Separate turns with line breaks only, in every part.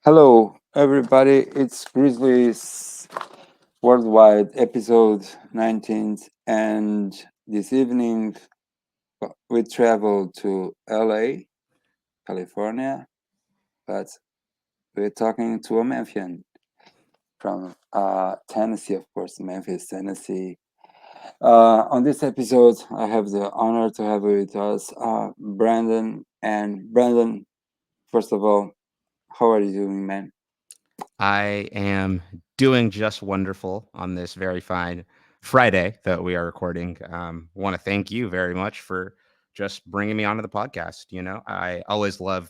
Hello, everybody. It's Grizzlies Worldwide, episode 19. And this evening, we travel to LA, California, but we're talking to a Memphian from Tennessee, of course, Memphis, Tennessee. On this episode, I have the honor to have with us Brandon. And Brandon, first of all, how are you doing, man?
I am doing just wonderful on this very fine Friday that we are recording. Want to thank you very much for just bringing me onto the podcast. I always love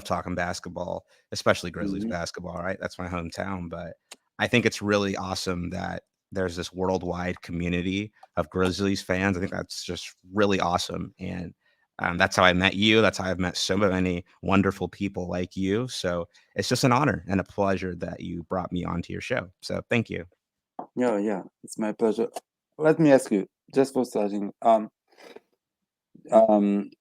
talking basketball, especially Grizzlies
Hmm.
basketball. Right, that's my hometown. But I think it's really awesome that there's this worldwide community of Grizzlies fans. I think that's just really awesome, and that's how I met you. That's how I've met so many wonderful people like you. So it's just an honor and a pleasure that you brought me onto your show. So thank you.
Yeah, it's my pleasure. Let me ask you, just for starting,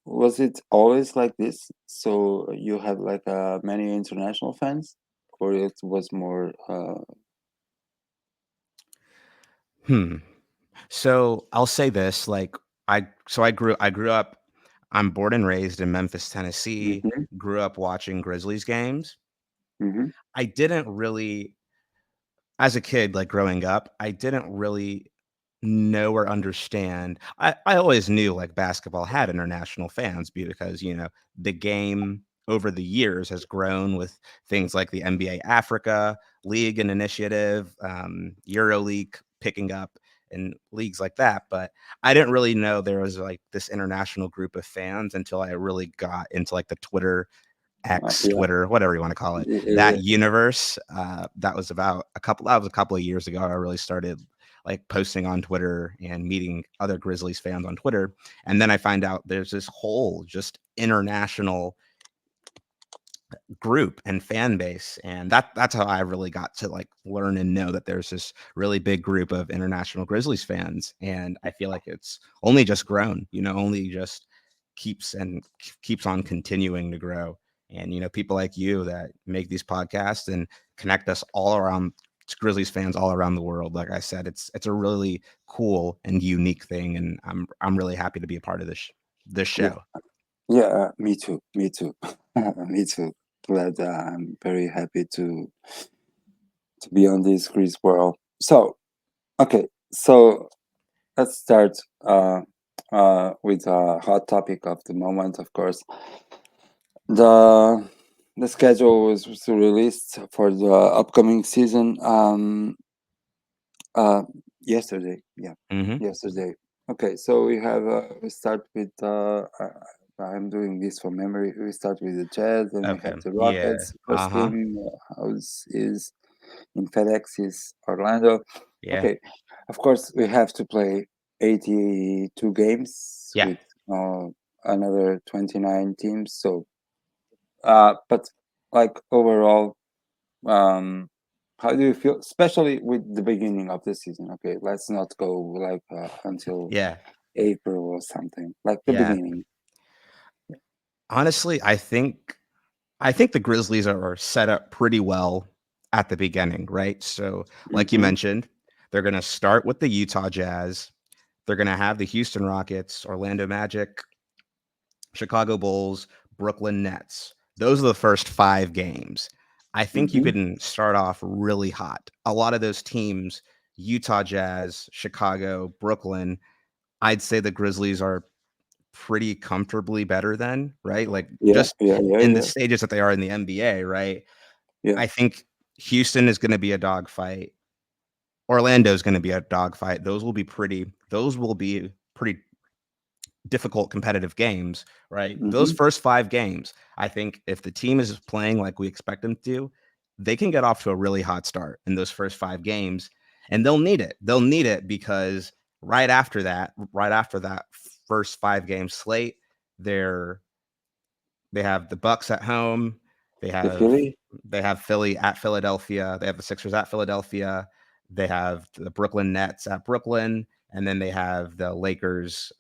was it always like this? So you had like many international fans, or it was more?
Hmm. So I'll say this: like I grew up. I'm born and raised in Memphis, Tennessee.
Hmm.
Grew up watching Grizzlies games.
Hmm.
I didn't really, as a kid, like growing up, I didn't really know or understand. I always knew like basketball had international fans because, the game over the years has grown with things like the NBA Africa League and Initiative, Euro League picking up and leagues like that. But I didn't really know there was like this international group of fans until I really got into like the X,
Yeah,
Twitter, whatever you want to call it,
yeah,
that universe. That was a couple of years ago. I really started like posting on Twitter and meeting other Grizzlies fans on Twitter. And then I find out there's this whole just international group and fan base. And that's how I really got to like learn and know that there's this really big group of international Grizzlies fans. And I feel like it's only just grown, only just keeps on continuing to grow. And people like you that make these podcasts and connect us all around Grizzlies fans all around the world. Like I said, it's a really cool and unique thing, and I'm really happy to be a part of this
yeah,
show.
yeah. Me too. Me too. Me too. Glad. I'm very happy to be on this Greece world. So okay, so let's start with a hot topic of the moment, of course. The the schedule was released for the upcoming season uh yesterday. Yeah,
Hmm.
yesterday. Okay, so we start with I'm doing this from memory. We start with the Jazz, then we
Okay.
have the
Yeah.
Rockets. First
Uh-huh.
game house is in FedEx is Orlando.
Yeah.
Okay, of course we have to play 82 games
Yeah.
with uh, another 29 teams. So, but like overall, um, how do you feel, especially with the beginning of the season? Okay, let's not go like until
Yeah.
April or something. Like the
Yeah.
beginning.
Honestly, I think the Grizzlies are set up pretty well at the beginning, right? So, like you
Mm-hmm.
mentioned, they're going to start with the Utah Jazz. They're going to have the Houston Rockets, Orlando Magic, Chicago Bulls, Brooklyn Nets. Those are the first 5 games. I think you
Mm-hmm.
can start off really hot. A lot of those teams, Utah Jazz, Chicago, Brooklyn, I'd say the Grizzlies are pretty comfortably better than, right? Like
Yeah,
just
yeah, yeah,
in the
yeah,
stages that they are in the NBA, right?
yeah.
I think Houston is going to be a dogfight. Orlando is going to be a dogfight. Those will be pretty difficult competitive games, right? Those
Mm-hmm.
first 5 games, I think if the team is playing like we expect them to, they can get off to a really hot start in those first 5 games, and they'll need it. They'll need it because right after that first 5 game slate, they're they have the Bucks at home. They
The
have
Philly.
they have Philly at Philadelphia. They have the Sixers at Philadelphia. They have the Brooklyn Nets at Brooklyn, and then they have the Lakers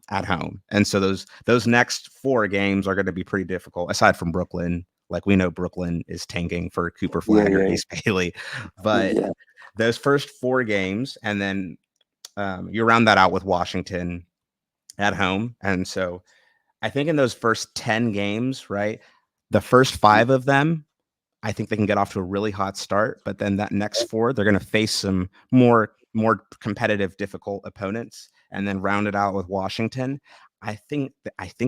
at home. And so those next 4 games are going to be pretty difficult. Aside from Brooklyn, Like we know Brooklyn is tanking for Cooper
Yeah,
Flag or
yeah,
Ace Bailey, but
yeah.
those first 4 games, and then you round that out with Washington at home, and so I think in those first 10 games, right, the first 5 of them I think they can get off to a really hot start, but then that next 4, they're going to face some more competitive, difficult opponents, and then round it out with Washington. I think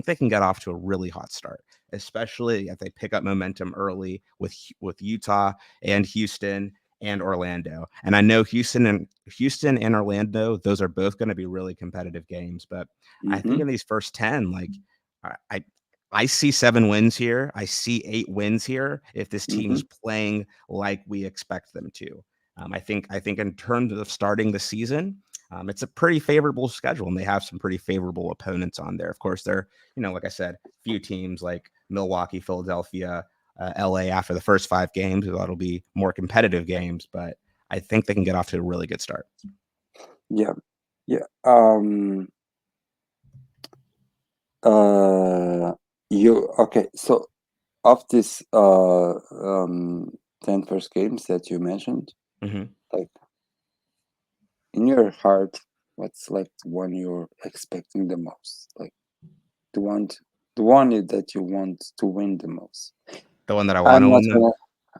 they can get off to a really hot start, especially if they pick up momentum early with Utah and Houston and Orlando. And I know Houston and Orlando, those are both going to be really competitive games, but I think
Mm-hmm.
in these first 10, like I I see 7 wins here. I see 8 wins here if this team
Mm-hmm.
is playing like we expect them to. I think in terms of starting the season, it's a pretty favorable schedule, and they have some pretty favorable opponents on there. Of course, they're like I said, few teams like Milwaukee, Philadelphia, LA after the first 5 games. That'll be more competitive games, but I think they can get off to a really good start.
Yeah, yeah. Uh, you okay? So of this 10 first games that you mentioned,
Hmm.
like in your heart, what's like the one you're expecting the most? Like the one, that you want to win the most.
The one that I want
I'm
to
not
win them.
gonna.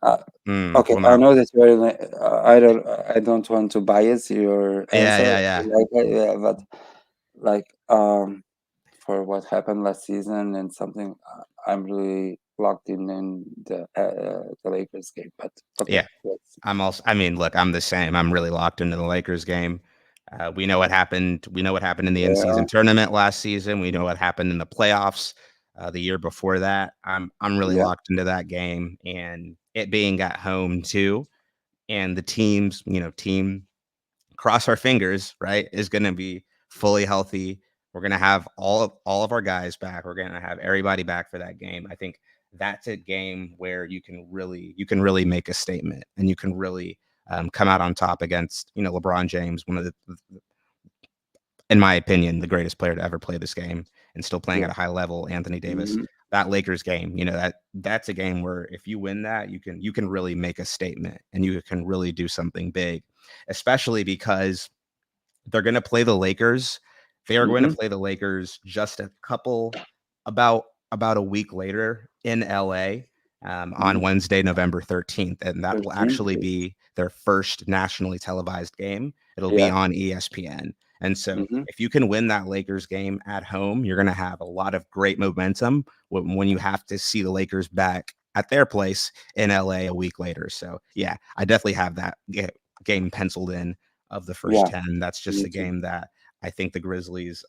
Uh,
The
okay,
one
I
that
know that you're. I don't want to bias your
yeah,
answer,
yeah, yeah.
like, yeah, but like for what happened last season and something, I'm really locked in the Lakers game. But okay,
Yeah.
let's.
I mean, look, I'm the same. I'm really locked into the Lakers game. We know what happened. We know what happened in the
Yeah,
in-season tournament last season. We know what happened in the playoffs the year before that. I'm really
yeah,
locked into that game, and it being at home too, and the teams, cross our fingers, right, is going to be fully healthy. We're going to have all of our guys back. We're going to have everybody back for that game. I think that's a game where you can really make a statement, and you can really come out on top against LeBron James, one of the, in my opinion, the greatest player to ever play this game, and still playing
yeah.
at a high level, Anthony Davis.
Hmm.
That Lakers game, that's a game where if you win that, you can really make a statement, and you can really do something big, especially because they're going to play the Lakers. They are going to
Hmm.
play the Lakers just a couple about a week later in LA,
Hmm.
on Wednesday, November 13th, and that will
13.
actually be their first nationally televised game. It'll be
Yeah.
on ESPN. And so
Hmm.
if you can win that Lakers game at home, you're going to have a lot of great momentum when you have to see the Lakers back at their place in LA a week later. So, yeah, I definitely have that game penciled in of the first
Yeah.
10. That's just
Me
a
too.
game that I think the Grizzlies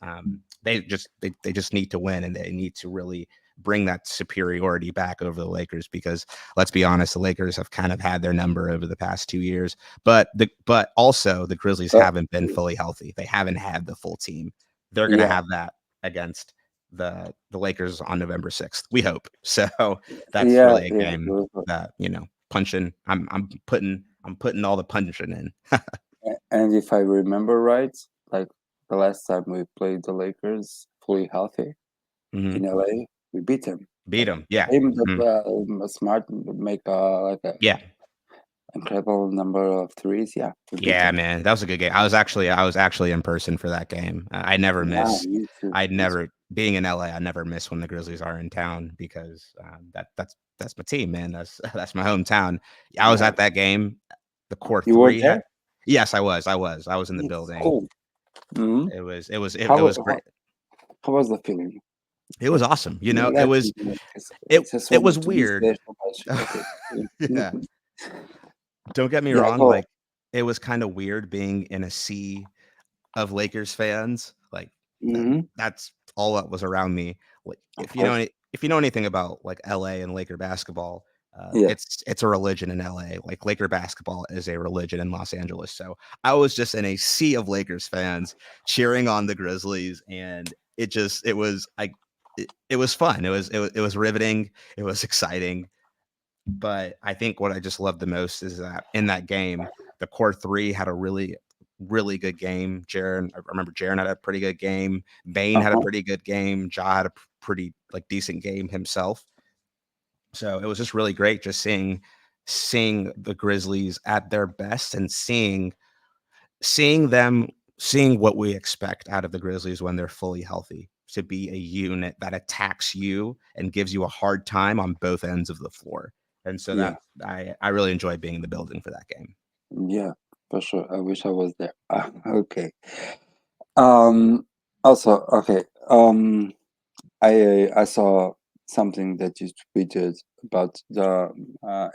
they just need to win, and they need to really bring that superiority back over the Lakers, because let's be honest, the Lakers have kind of had their number over the past 2 years, but also the Grizzlies
But
haven't been fully healthy. They haven't had the full team. They're going to
yeah,
have that against the Lakers on November 6th. We hope. So that's
yeah,
really a
yeah.
game that, punching I'm putting all the punching in.
And if I remember right, like the last time we played the Lakers fully healthy
Mhm.
in LA, we beat them.
Beat
Like
them. Yeah.
him, that
Mhm.
smart make like a
Yeah.
incredible number of threes. Yeah, we beat
Yeah,
them.
man, that was a good game. I was actually in person for that game. I never
Yeah,
miss.
me too.
I'd
Me too.
never being in LA. I never miss when the Grizzlies are in town, because that's my team, man. That's my hometown. I was
Yeah,
at that game. The core
you were
three had.
there.
Yes, I was in the
It's
building.
cool. Hmm.
It
How,
was
how
great.
how was the feeling?
It was awesome. It
Let me
was
know, 'cause I
it
just
it
wanted
was
to be
weird.
there so much. Okay.
Yeah. Don't get me
Yeah.
wrong.
Go.
Like, it was kind of weird being in a sea of Lakers fans. Like,
Hmm.
that's all that was around me. Like,
Of course.
if you know anything about like LA and Laker basketball,
Yeah.
it's a religion in LA. Like, Laker basketball is a religion in Los Angeles. So I was just in a sea of Lakers fans cheering on the Grizzlies, and it was fun. It was riveting. It was exciting. But I think what I just loved the most is that in that game, the core three had a really, really good game. I remember Jaren had a pretty good game. Bane had a
Uh-huh.
pretty good game. Ja had a pretty like decent game himself. So it was just really great just seeing the Grizzlies at their best and seeing them seeing what we expect out of the Grizzlies when they're fully healthy, to be a unit that attacks you and gives you a hard time on both ends of the floor. And so
Yeah,
that I really enjoyed being in the building for that game.
yeah, for sure. I wish I was there. Okay. Um, Also, okay. I saw something that you tweeted about the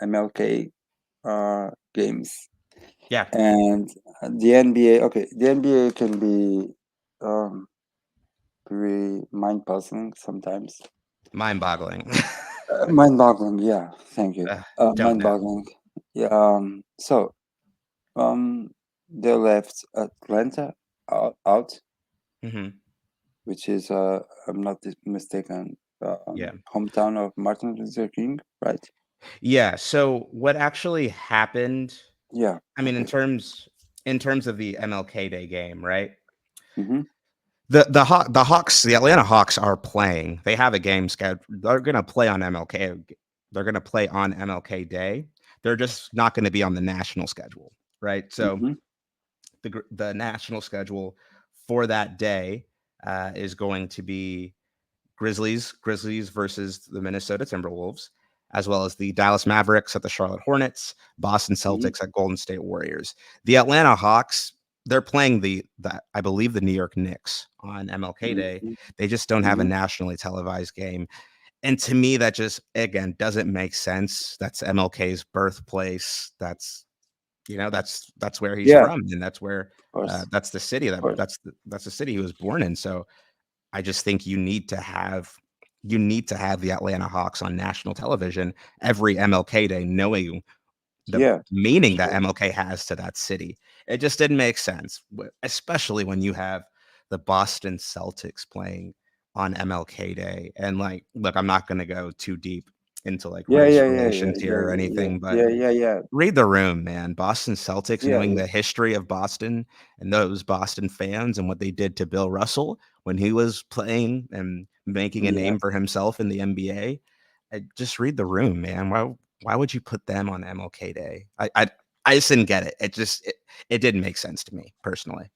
MLK games
Yeah,
and the NBA. Okay, the NBA can be um very mind-puzzling sometimes.
mind-boggling.
Mind-boggling. Yeah, thank you.
Don't know.
Mind-boggling. Yeah. So um, they left Atlanta out,
Hmm.
which is I'm not mistaken,
Yeah.
hometown of Martin Luther King, right?
Yeah. So what actually happened?
Yeah.
I mean,
Okay.
in terms of the MLK Day game, right?
Mm-hmm.
The Hawks, the Atlanta Hawks are playing. They have a game scheduled. They're going to play on MLK. They're going to play on MLK Day. They're just not going to be on the national schedule, right? So
Mm-hmm.
the national schedule for that day is going to be Grizzlies versus the Minnesota Timberwolves, as well as the Dallas Mavericks at the Charlotte Hornets, Boston
Mm-hmm.
Celtics at Golden State Warriors. The Atlanta Hawks, they're playing the I believe the New York Knicks on MLK Day.
Mm-hmm.
They just don't have a
Mm-hmm.
nationally televised game. And to me, that just again doesn't make sense. That's MLK's birthplace. That's where he's
Yeah,
from, and that's where
of course,
that's the city
of course.
that's the city he was born in. So I just think you need to have the Atlanta Hawks on national television every MLK Day, knowing the
Yeah, for
meaning that
sure.
MLK has to that city. It just didn't make sense, especially when you have the Boston Celtics playing on MLK Day. And like, look, I'm not going to go too deep into like
Yeah,
race
yeah, yeah, yeah,
relations
yeah,
here or
yeah,
anything, but
yeah, yeah, yeah,
read the room, man. Boston Celtics,
yeah,
knowing
yeah,
the history of Boston and those Boston fans and what they did to Bill Russell when he was playing and making a
yeah,
name for himself in the NBA. Just read the room, man. Why would you put them on MLK Day? I just didn't get it. It didn't make sense to me personally.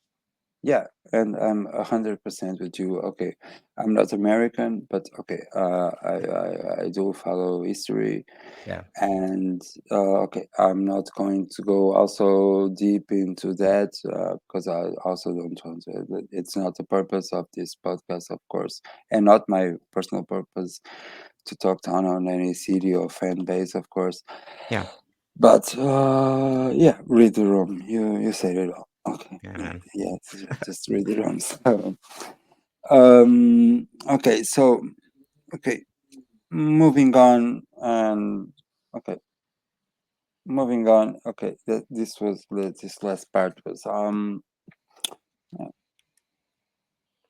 yeah. And I'm 100% with you. Okay, I'm not American, but okay, I do follow history,
Yeah.
and okay, I'm not going to go also deep into that because I also don't want to. It's not the purpose of this podcast, of course, and not my personal purpose to talk down on any city or fan base, of course.
Yeah.
But yeah, read the room. You said it all. Okay,
Yeah,
yeah,
man.
yeah. Just read the room. So, okay, so okay, moving on, and okay, moving on. Okay, this last part was yeah,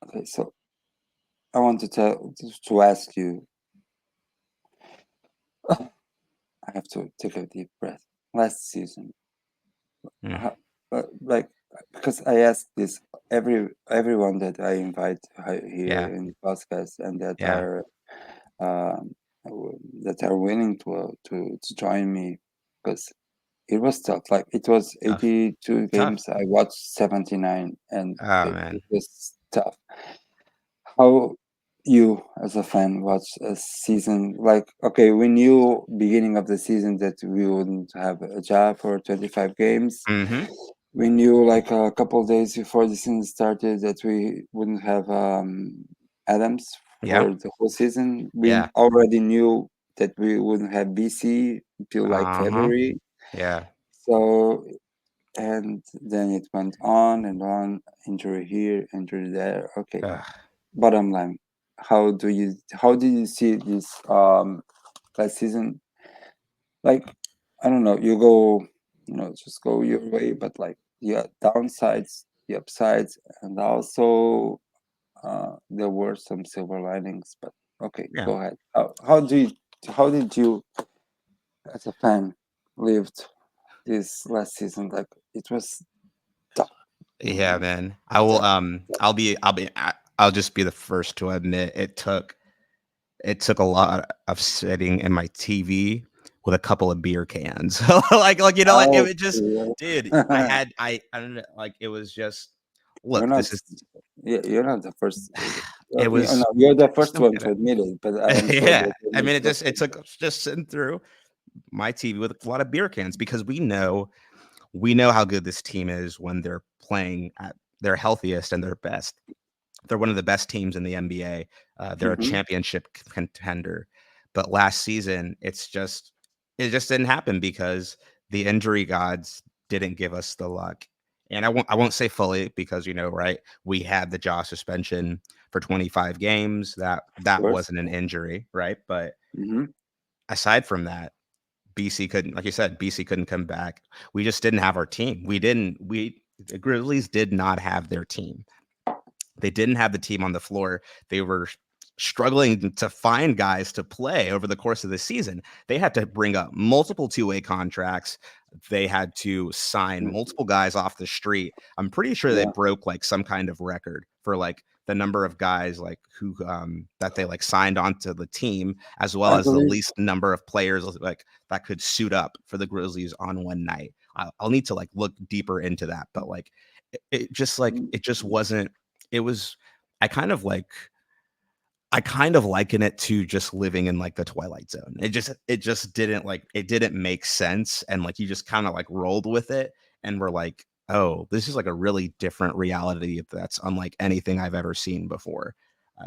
okay. So I want to ask you. I have to take a deep breath. Last season,
Mm,
how, like because I ask this everyone that I invite here
yeah.
in the podcast and
Yeah.
um, that are willing to join me because it was tough. Like it was
Tough.
82
Tough.
games. I watched 79, and
Oh
okay, it
man.
was tough. How you as a fan watch a season like okay, we knew beginning of the season that we wouldn't have a job for 25 games.
Mm-hmm.
We knew like a couple of days before the season started that we wouldn't have Adams
Yeah.
for the whole season. We
Yeah.
already knew that we wouldn't have BC until like
Uh-huh.
February.
Yeah.
So and then it went on, injury here, injury there. Okay,
Ugh.
bottom line, how did you see this last season? Like I don't know, you go, just go your way, but like the downsides, the upsides, and also there were some silver linings. But okay,
Yeah.
go ahead. How did you as a fan lived this last season? Like it was tough.
Yeah, man.
Tough.
I'll just be the first to admit it took it took a lot of sitting in my TV with a couple of beer cans. Like, like it
Oh,
would just,
yeah.
dude, I don't know, like it was just,
You're
look,
not
this is
you're not the first.
it was
No, you're the
just
first
don't
one
get
to
it.
admit it, but I am sure
Yeah.
that there
I
is
mean,
lots
it
of
took just sitting through my TV with a lot of beer cans because we know how good this team is when they're playing at their healthiest and their best. They're one of the best teams in the NBA. They're a
Mhm.
championship contender. But last season, it just didn't happen because the injury gods didn't give us the luck. And I won't say fully because right, we had the jaw suspension for 25 games.
Of
That
course.
wasn't an injury, right? But
Mhm.
aside from that, BC couldn't, like you said, BC couldn't come back. We just didn't have our team. The Grizzlies did not have their team. They didn't have the team on the floor. They were struggling to find guys to play over the course of the season. They had to bring up multiple two-way contracts. They had to sign
Mhm.
multiple guys off the street. I'm pretty sure they
Yeah,
broke like some kind of record for like the number of guys like who that they like signed onto the team, as well
I
as the
believe.
least number of players like that could suit up for the Grizzlies on one night. I'll need to like look deeper into that, but like it just wasn't. It was. I kind of like I kind of liken it to just living in like the Twilight Zone. It just didn't like it didn't make sense, and like you just kind of like rolled with it and we're like, "Oh, this is like a really different reality that's unlike anything I've ever seen before."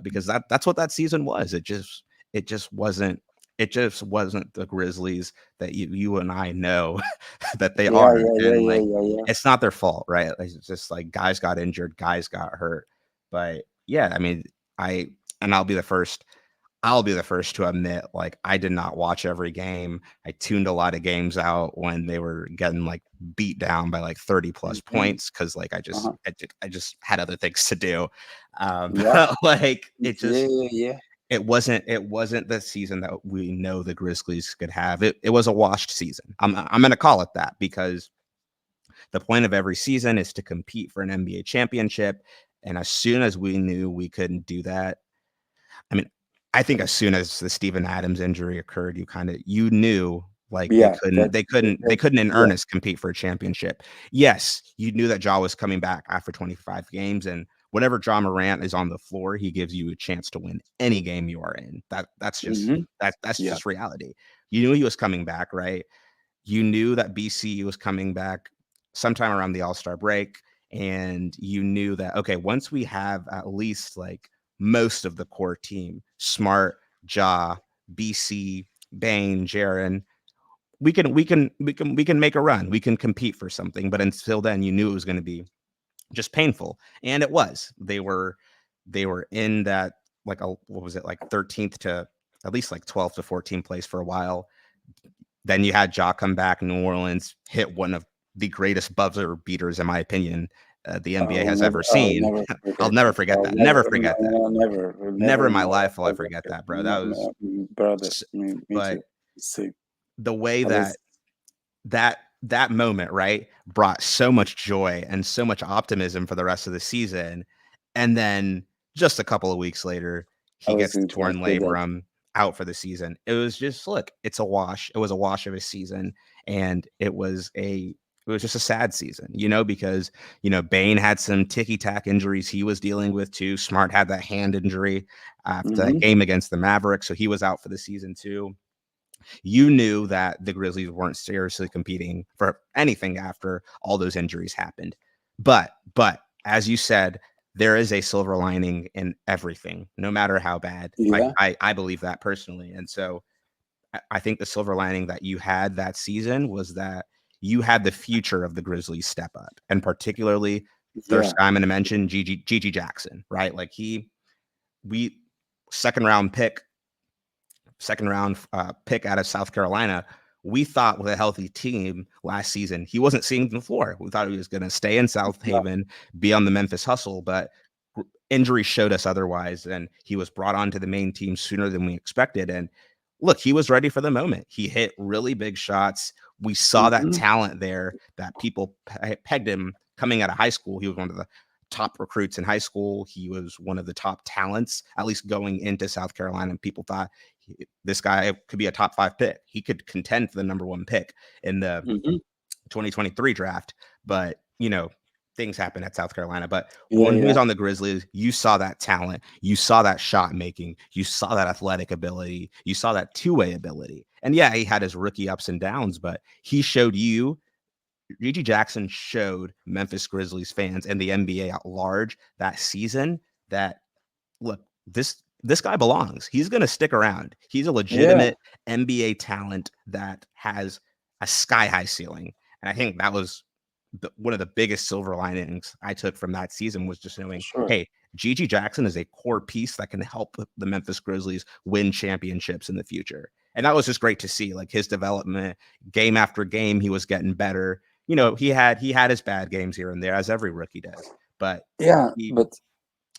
Because that's what that season was. It just wasn't it just wasn't the Grizzlies that you and I know that they
Yeah,
are.
yeah, yeah,
And
yeah,
like
yeah, yeah.
it's not their fault, right? Like, it's just like guys got injured, guys got hurt. But yeah, I mean, I and I'll be the first to admit, like, I did not watch every game. I tuned a lot of games out when they were getting like beat down by like 30 plus
Mhm.
points because like
Uh-huh.
I just had other things to do.
Yeah.
But like
Yeah, yeah, yeah.
it wasn't the season that we know the Grizzlies could have. It was a washed season. I'm gonna call it that because the point of every season is to compete for an NBA championship. And as soon as we knew we couldn't do that, I mean, I think as soon as the Steven Adams injury occurred, you knew like
Yeah, that's
they
that's
couldn't in
yeah.
earnest compete for a championship. Yes, you knew that Ja was coming back after 25 games, and whenever Ja Morant is on the floor, he gives you a chance to win any game you are in.
Mhm.
That's
Yeah.
just reality. You knew he was coming back, right? You knew that BC was coming back sometime around the All-Star break, and you knew that, okay, once we have at least like most of the core team, Smart, Ja, BC, Bain, Jaron, we can make a run. We can compete for something. But until then, you knew it was going to be just painful. And it was. They were in that like a what was it, like 13th to at least like 12th to 14th place for a while. Then you had Ja come back. New Orleans hit one of the greatest buzzer beaters, in my opinion, the NBA has ever
I will
seen.
never
I'll
forget
never
that.
forget
I'll
that.
never,
Never forget that.
never, never
Never in
in
my
my life
life will I
I'll
forget
forget.
that, bro. That was
Brother,
s-
me too.
but
See,
the way
I was.
that moment, right, brought so much joy and so much optimism for the rest of the season. And then just a couple of weeks later,
I
he
was
gets the
going to
torn
ask you that.
labrum, out for the season. It was just, look, it's a wash. It was a wash of a season, and it was just a sad season, because Bain had some ticky tack injuries he was dealing with too. Smart had that hand injury after that
Mhm.
game against the Mavericks, so he was out for the season too. You knew that the Grizzlies weren't seriously competing for anything after all those injuries happened. But as you said, there is a silver lining in everything, no matter how bad. I
Yeah.
I, I believe that personally, and so I think the silver lining that you had that season was that you had the future of the Grizzlies step up, and particularly
Yeah.
first guy I'm going to mention, Gigi Jackson, right? Like we second round pick pick out of South Carolina. We thought with a healthy team last season, he wasn't seeing the floor. We thought he was going to stay in South
Yeah.
Haven, be on the Memphis hustle, but injury showed us otherwise. And he was brought onto the main team sooner than we expected. And look, he was ready for the moment. He hit really big shots. We saw that
Mhm.
talent there that people pegged him coming out of high school. He was one of the top recruits in high school. He was one of the top talents, at least going into South Carolina. And people thought this guy could be a top 5 pick. He could contend for the number 1 pick in the
Hmm.
2023 draft. But, things happen at South Carolina. But
Yeah,
when he was
yeah,
on the Grizzlies, you saw that talent, you saw that shot making, you saw that athletic ability, you saw that two-way ability. And yeah, he had his rookie ups and downs, but he showed you Reggie Jackson showed Memphis Grizzlies fans and the NBA at large that season that look, this guy belongs. He's going to stick around. He's a
yeah,
legitimate NBA talent that has a sky high ceiling. And I think that was one of the biggest silver linings I took from that season was just knowing,
sure.
hey, Gigi Jackson is a core piece that can help the Memphis Grizzlies win championships in the future. And that was just great to see, like his development, game after game, he was getting better. He had his bad games here and there, as every rookie does, but
Yeah,
he
but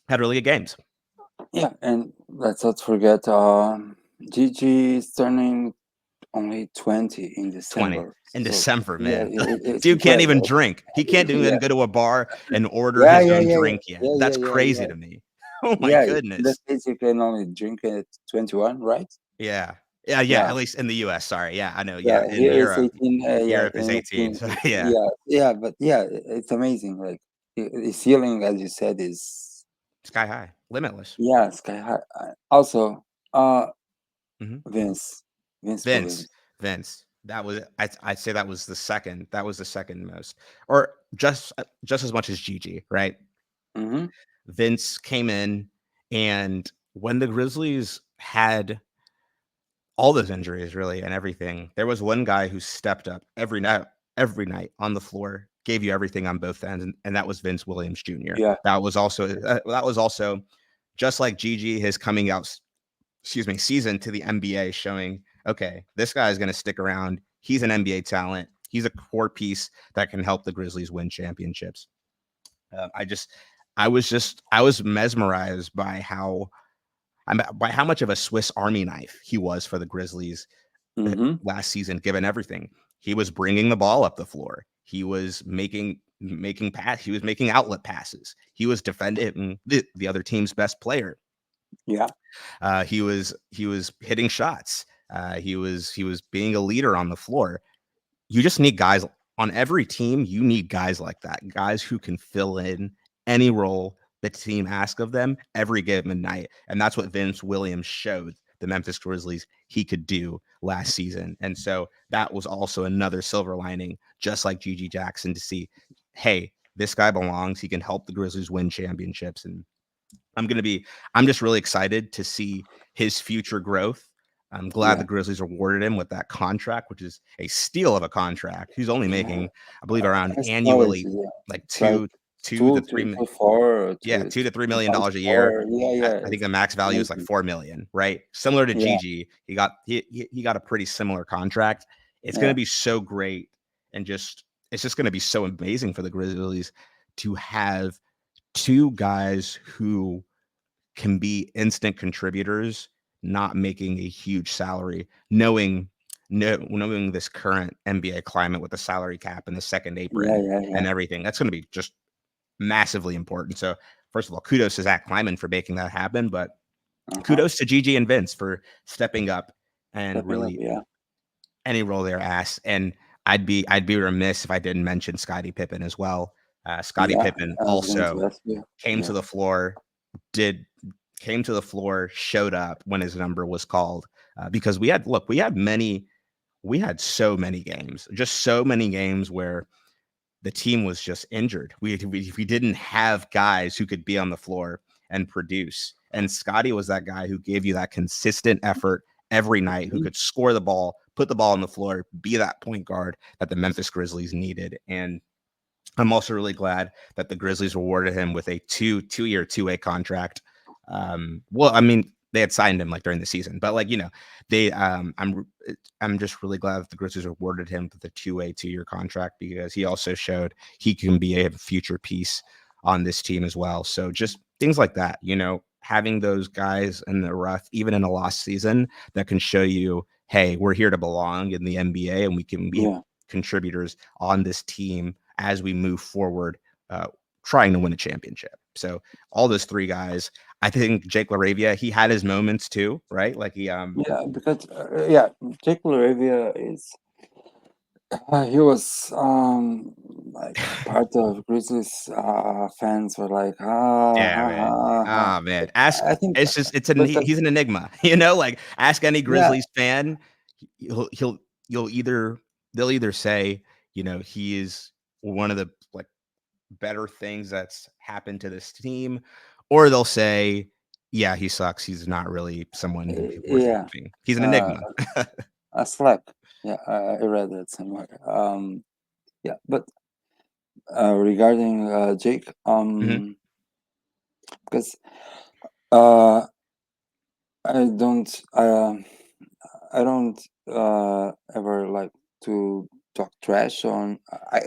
had really good games.
yeah, and let's not forget, Gigi is turning only 20 in
20
December.
in
So
December,
yeah,
man.
it's
Dude can't even
incredible.
drink. He can't even
Yeah,
go to a bar and order
yeah,
his
yeah,
own
yeah, yeah,
drink yet.
yeah,
That's
yeah, yeah,
crazy
yeah.
to me. Oh my
Yeah, in the
goodness.
States you can only drink at 21, right?
Yeah. Yeah, yeah,
Yeah,
at least in the US, sorry. Yeah, I know.
yeah.
Yeah, in
Here it's
Europe,
18. Yeah,
Europe is
in
18.
18.
So yeah,
Yeah, yeah, but yeah, it's amazing. Like the ceiling, as you said, is
sky high, limitless.
yeah, sky high. Also, uh,
Mhm.
Vince, Vince
Vince,
Williams.
Vince. I'd say that was the second most, or just as much as Gigi, right?
Mm-hmm.
Vince came in, and when the Grizzlies had all those injuries really and everything, there was one guy who stepped up every night on the floor, gave you everything on both ends, and that was Vince Williams Jr.
Yeah,
That was also just like Gigi, his coming out, season to the NBA, showing okay, this guy is going to stick around. He's an NBA talent. He's a core piece that can help the Grizzlies win championships. I was mesmerized by how much of a Swiss Army knife he was for the Grizzlies
mm-hmm.
last season, given everything. He was bringing the ball up the floor. He was making pass. He was making outlet passes. He was defending the other team's best player.
Yeah,
He was hitting shots. He was being a leader on the floor. You just need guys on every team. You need guys like that, guys who can fill in any role the team asks of them every given night. And that's what Vince Williams showed the Memphis Grizzlies he could do last season. And so that was also another silver lining, just like Gigi Jackson, to see, hey, this guy belongs. He can help the Grizzlies win championships. And I'm just really excited to see his future growth. I'm glad the
yeah,
Grizzlies awarded him with that contract, which is a steal of a contract. He's only
yeah.
making, I believe, around
I saw it.
annually
Yeah.
like
It's like
two to
two,
three,
to four, or
yeah, $2 to $3 million a year.
$2.4. Yeah,
I,
yeah.
I think
It's
the max value is like
amazing.
4 million, right? Similar to
Yeah,
Gigi, he got a pretty similar contract. It's going to
yeah,
be so great, and it's just going to be so amazing for the Grizzlies to have two guys who can be instant contributors, not making a huge salary, knowing this current NBA climate with the salary cap and the second
yeah,
apron
yeah,
and
yeah.
everything. That's going to be just massively important. So, first of all, kudos to Zach Kleiman for making that happen, but
Uh-huh.
kudos to Gigi and Vince for stepping up and
Stepping up.
really
Yeah,
any role they're asked. And I'd be remiss if I didn't mention Scottie Pippen as well. Scottie
yeah.
Pippen
I was going
also
to ask you.
came to
Yeah,
the floor, did came to the floor, showed up when his number was called. Because we had so many games, just so many games where the team was just injured. We didn't have guys who could be on the floor and produce. And Scotty was that guy who gave you that consistent effort every night, who
mhm.
could score the ball, put the ball on the floor, be that point guard that the Memphis Grizzlies needed. And I'm also really glad that the Grizzlies rewarded him with a two-year, two-way contract. Well, I mean, they had signed him like during the season, but like they I'm just really glad that the Grizzlies rewarded him with a two-way, two-year contract because he also showed he can be a future piece on this team as well. So just things like that, having those guys in the rough, even in a lost season, that can show you, hey, we're here to belong in the NBA and we can be
Yeah,
contributors on this team as we move forward, uh, trying to win a championship. So all those three guys, I think Jake LaRavia, he had his moments too, right? Like
Yeah, because Jake Laravia is he was like part of Grizzlies fans were like
yeah,
ha
man.
ha ha.
Oh man, ask.
I think,
It's just
but
he's an enigma, you know. Like ask any
yeah,
Grizzlies fan, he'll you'll either they'll either say, he is one of the like better things that's happened to this team, or they'll say, yeah, he sucks. He's not really someone worth
yeah,
keeping. He's an
uh,
enigma.
a slack. Yeah, I read that somewhere. Yeah, but regarding Jake,
Mhm.
because uh, I don't. I don't ever like to talk trash on.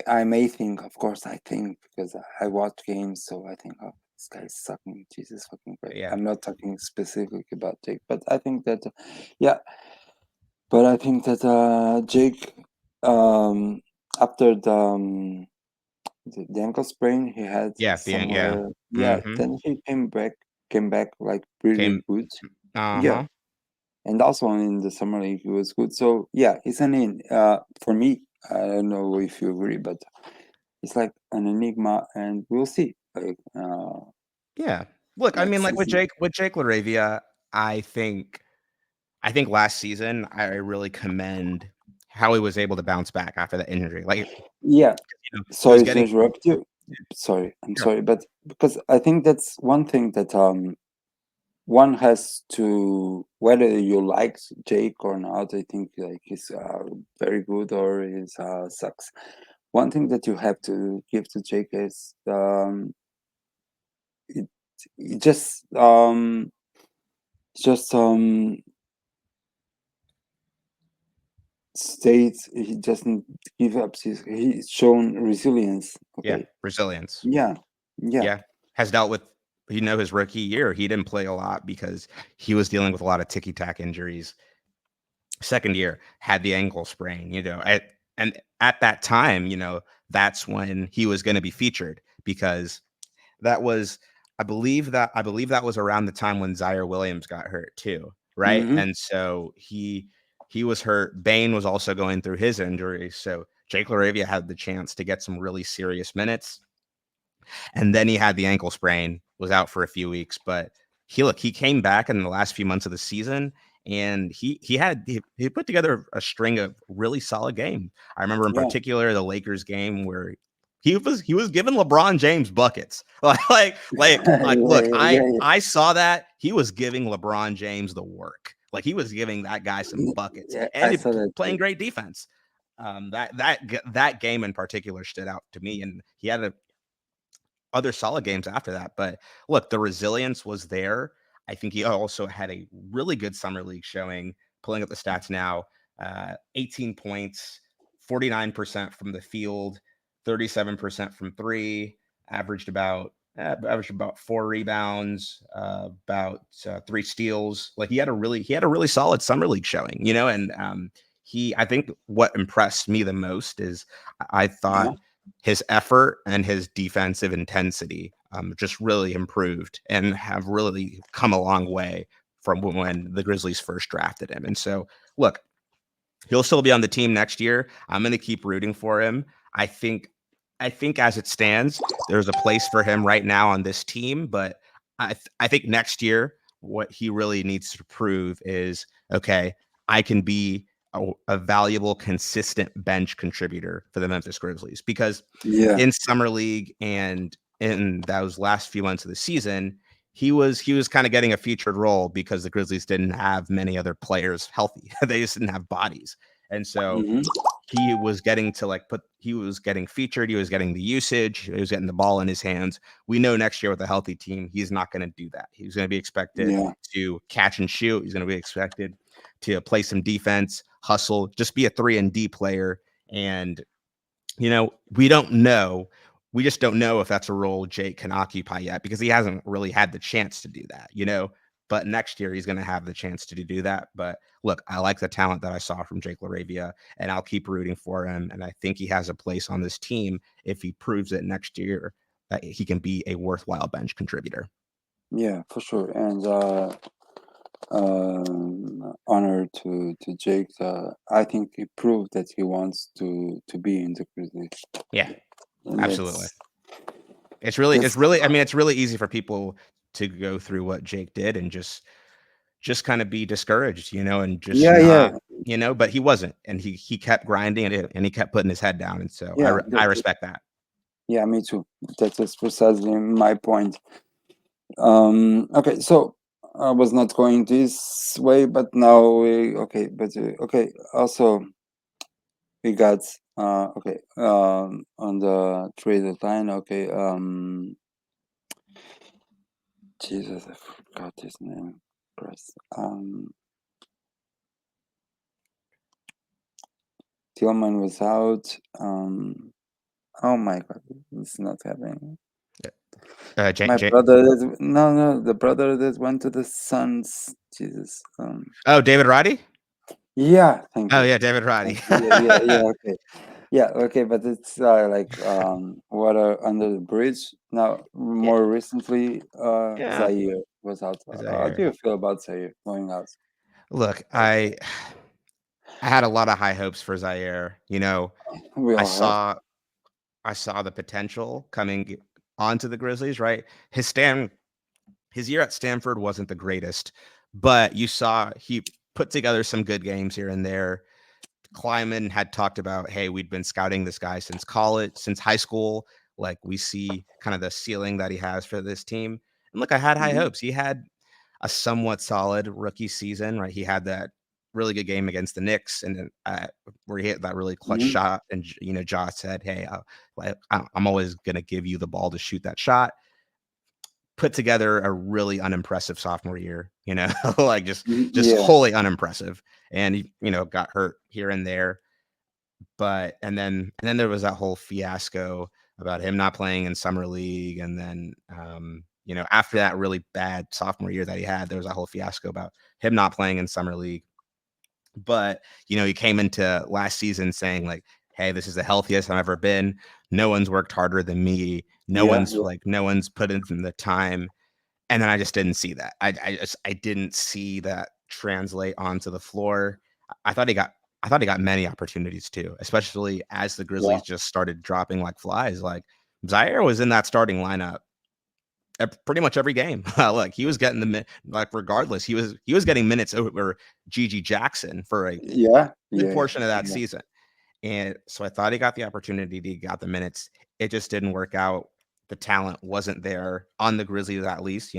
I may think, of course, I think because I watch games, so I think, oh, this guy's sucking. Jesus fucking Christ.
Yeah,
I'm not talking specifically about Jake, but I think that, yeah, but I think that Jake, um, after the ankle sprain he had
yeah, yeah.
somewhere, yeah,
Hmm.
then he came back like pretty
Came.
good. Yeah,
Uh-huh.
and also in the summer league he was good. So yeah, it's an in for me. I don't know if you agree, but it's like an enigma, and we'll see. Like
Yeah. Look, I mean,
next
like
season.
With Jake LaRavia, I think I think last season I really commend how he was able to bounce back after that injury. Like,
Yeah,
he was
sorry to
getting.
interrupt you. Sorry, I'm
Sure.
sorry, but because I think that's one thing that one has to, whether you like Jake or not. I think like he's very good or he's sucks. One thing that you have to give to Jake is it, it just states he doesn't give up. He's shown resilience.
Yeah,
Okay,
resilience.
yeah, yeah,
Yeah. Has dealt with his rookie year, he didn't play a lot because he was dealing with a lot of ticky-tack injuries. Second year, had the ankle sprain, and at that time, that's when he was gonna be featured because that was I believe that was around the time when Zaire Williams got hurt too, right?
mm-hmm,
And so he was hurt. Bain was also going through his injury, so Jake LaRavia had the chance to get some really serious minutes, and then he had the ankle sprain, was out for a few weeks, but he came back in the last few months of the season, and he put together a string of really solid game. I remember in
yeah,
particular the Lakers game where he was giving LeBron James buckets. Like look,
yeah,
I
yeah,
I saw that he was giving LeBron James the work. Like he was giving that guy some
yeah,
buckets
yeah,
and
I saw that
playing
too.
great defense. That game in particular stood out to me, and he had other solid games after that. But look, the resilience was there. I think he also had a really good summer league showing. Pulling up the stats now, 18 points, 49% from the field, 37% from three, averaged about 4 rebounds, about 3 steals. Like he had a really solid summer league showing, and he I think what impressed me the most is I thought
Yeah,
his effort and his defensive intensity just really improved and have really come a long way from when the Grizzlies first drafted him. And so, look, he'll still be on the team next year. I'm going to keep rooting for him. I think, I think as it stands, there's a place for him right now on this team, but I think next year what he really needs to prove is okay. I can be a valuable, consistent bench contributor for the Memphis Grizzlies because
yeah,
in summer league and in those last few months of the season, he was kind of getting a featured role because the Grizzlies didn't have many other players healthy. They just didn't have bodies. And so
mm-hmm,
he was getting to he was getting featured, he was getting the usage, he was getting the ball in his hands. We know next year with a healthy team, he's not going to do that. He's going to be expected
yeah,
to catch and shoot. He's going to be expected to play some defense, hustle, just be a 3 and D player. And we don't know. We just don't know if that's a role Jake can occupy yet because he hasn't really had the chance to do that. But next year he's going to have the chance to do that. But look, I like the talent that I saw from Jake LaRavia, and I'll keep rooting for him. And I think he has a place on this team if he proves it next year. that he can be a worthwhile bench contributor.
Yeah, for sure. And honor to Jake. I think he proved that he wants to be in the Grizzlies,
Yeah,
and
absolutely. I mean, it's really easy for people to go through what Jake did and just kind of be discouraged, and just
yeah, yeah,
not, but he wasn't, and he kept grinding and he kept putting his head down, and so
yeah.
I respect that.
Yeah, me too. That was precisely my point. Okay, so I was not going this way, but now okay. Also, we got okay on the trade line. Okay, Jesus, I forgot his name. Christ. Tillman was out. Oh my God, it's not happening. My
J
brother is no, the brother that went to the Suns. Jesus.
Oh, David Roddy.
Yeah, thank
Oh
you.
yeah, David Roddy.
Thank you. Yeah, okay. Yeah, okay, but it's like water under the bridge. Now,
Yeah,
more recently,
yeah.
Zaire was out. How do
Zaire.
you feel about Zaire going out?
Look, I had a lot of high hopes for Zaire.
We
I
all have.
saw I saw the potential coming onto the Grizzlies. Right, his year at Stanford wasn't the greatest, but you saw he put together some good games here and there. Kleiman had talked about, hey, we'd been scouting this guy since college, since high school. Like we see kind of the ceiling that he has for this team. And look, I had high
Mhm,
hopes. He had a somewhat solid rookie season, right? He had that really good game against the Knicks, and then where he hit that really clutch
mhm.
shot. And Josh said, "Hey, I'm always going to give you the ball to shoot that shot." Put together a really unimpressive sophomore year, like just
Yeah,
wholly unimpressive, and he, got hurt here and there. But and then there was that whole fiasco about him not playing in summer league, and then after that really bad sophomore year that he had, there was that whole fiasco about him not playing in summer league. But he came into last season saying like, "Hey, this is the healthiest I've ever been. No one's worked harder than me.
yeah, yeah,
No one's put in the time." And then I just didn't see that. I didn't see that translate onto the floor. I thought he got I thought he got many opportunities too, especially as the
yeah,
Grizzlies just started dropping like flies. Like Zaire was in that starting lineup pretty much every game. Like he was getting like regardless, he was getting minutes over Gigi Jackson for a
yeah,
good
yeah,
portion of that
yeah,
season. And so I thought he got the opportunity, he got the minutes. It just didn't work out. The talent wasn't there on the Grizzlies, at least.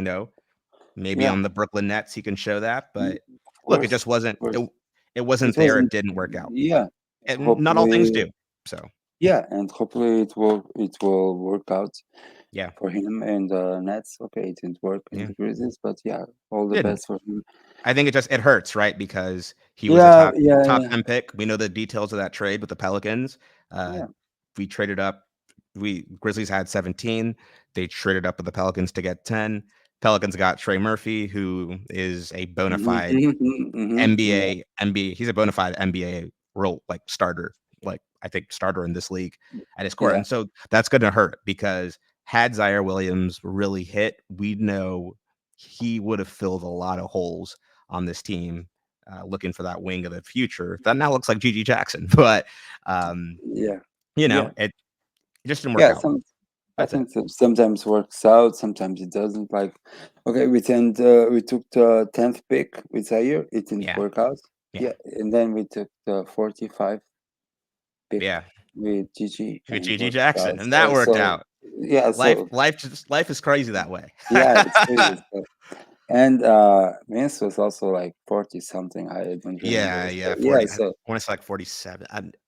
Maybe
yeah.
on the Brooklyn Nets, he can show that,
Mm,
but
of
look, it
course,
just wasn't
of course.
it
It
wasn't there, it
wasn't.
didn't work out,
Yeah.
and not all things
Hopefully,
do, so,
yeah, and hopefully it will work out
yeah,
for him and the Nets. Okay, it didn't work in
yeah,
the Grizzlies, but yeah, all the
didn't.
best for him.
I think it hurts, right, because he was a
Yeah, yeah,
top
yeah,
10 pick. We know the details of that trade with the Pelicans. uh,
yeah.
we traded up we Grizzlies had 17, they traded up with the Pelicans to get 10. Pelicans got Trey Murphy, who is a bona
Mhm,
fide
mhm, mhm, yeah,
NBA. He's a bona fide NBA role like starter, like I think starter in this league at his core.
yeah,
And so that's going to hurt because had Zaire Williams really hit, we know he would have filled a lot of holes on this team. Looking for that wing of the future that now looks like Gigi Jackson, but um,
yeah, yeah,
it just didn't work
yeah.
out.
I
That's it.
think sometimes works out, sometimes it doesn't. Like, okay, we took the 10th pick with Zaire, it didn't
Yeah,
work out.
yeah,
Yeah, and then we took the 45 pick
yeah.
with Gigi
With
and it
Gigi
worked
Jackson,
out.
and that worked
So
out.
yeah, so
Life is crazy that way.
yeah, it's crazy. So, and Vince was also like 40 something. I don't remember.
Yeah,
So
yeah,
yeah,
40. I
so
wanna say like 47.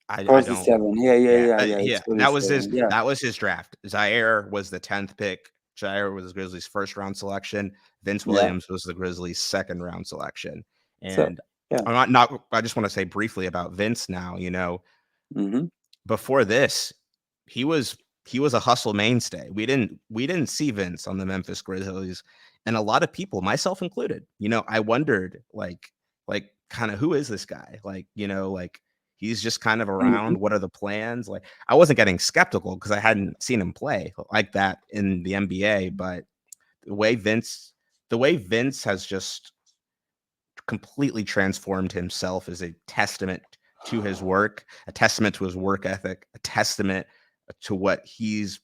I don't
47. Yeah, yeah,
yeah,
yeah, yeah. It's
yeah.
47. Yeah,
That was his draft. Zaire was the 10th pick. Zaire was the Grizzlies' first round selection. Vince
yeah.
Williams was the Grizzlies' second round selection.
So
And
yeah.
I just wanna say briefly about Vince now,
Mm-hmm.
before this, he was he was a hustle mainstay. We didn't see Vince on the Memphis Grizzlies, and a lot of people, myself included, I wondered like kind of who is this guy? Like, He's just kind of
Mhm.
around. What are the plans? Like, I wasn't getting skeptical because I hadn't seen him play like that in the NBA, but the way Vince the way Vince has just completely transformed himself is a testament to his work, a testament to his work ethic, a testament to what he's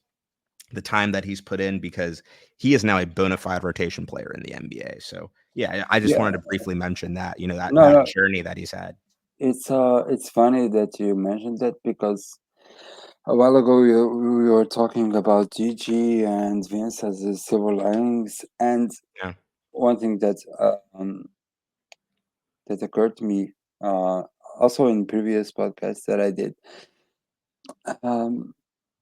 the time that he's put in because he is now a bona fide rotation player in the NBA. So yeah, I just
Yeah.
wanted to briefly mention that, that
No,
that
no.
journey that he's had.
It's funny that you mentioned that because a while ago we were talking about Gigi and Vince as the silver linings, and
Yeah.
one thing that occurred to me uh, also in previous podcasts that I did, um,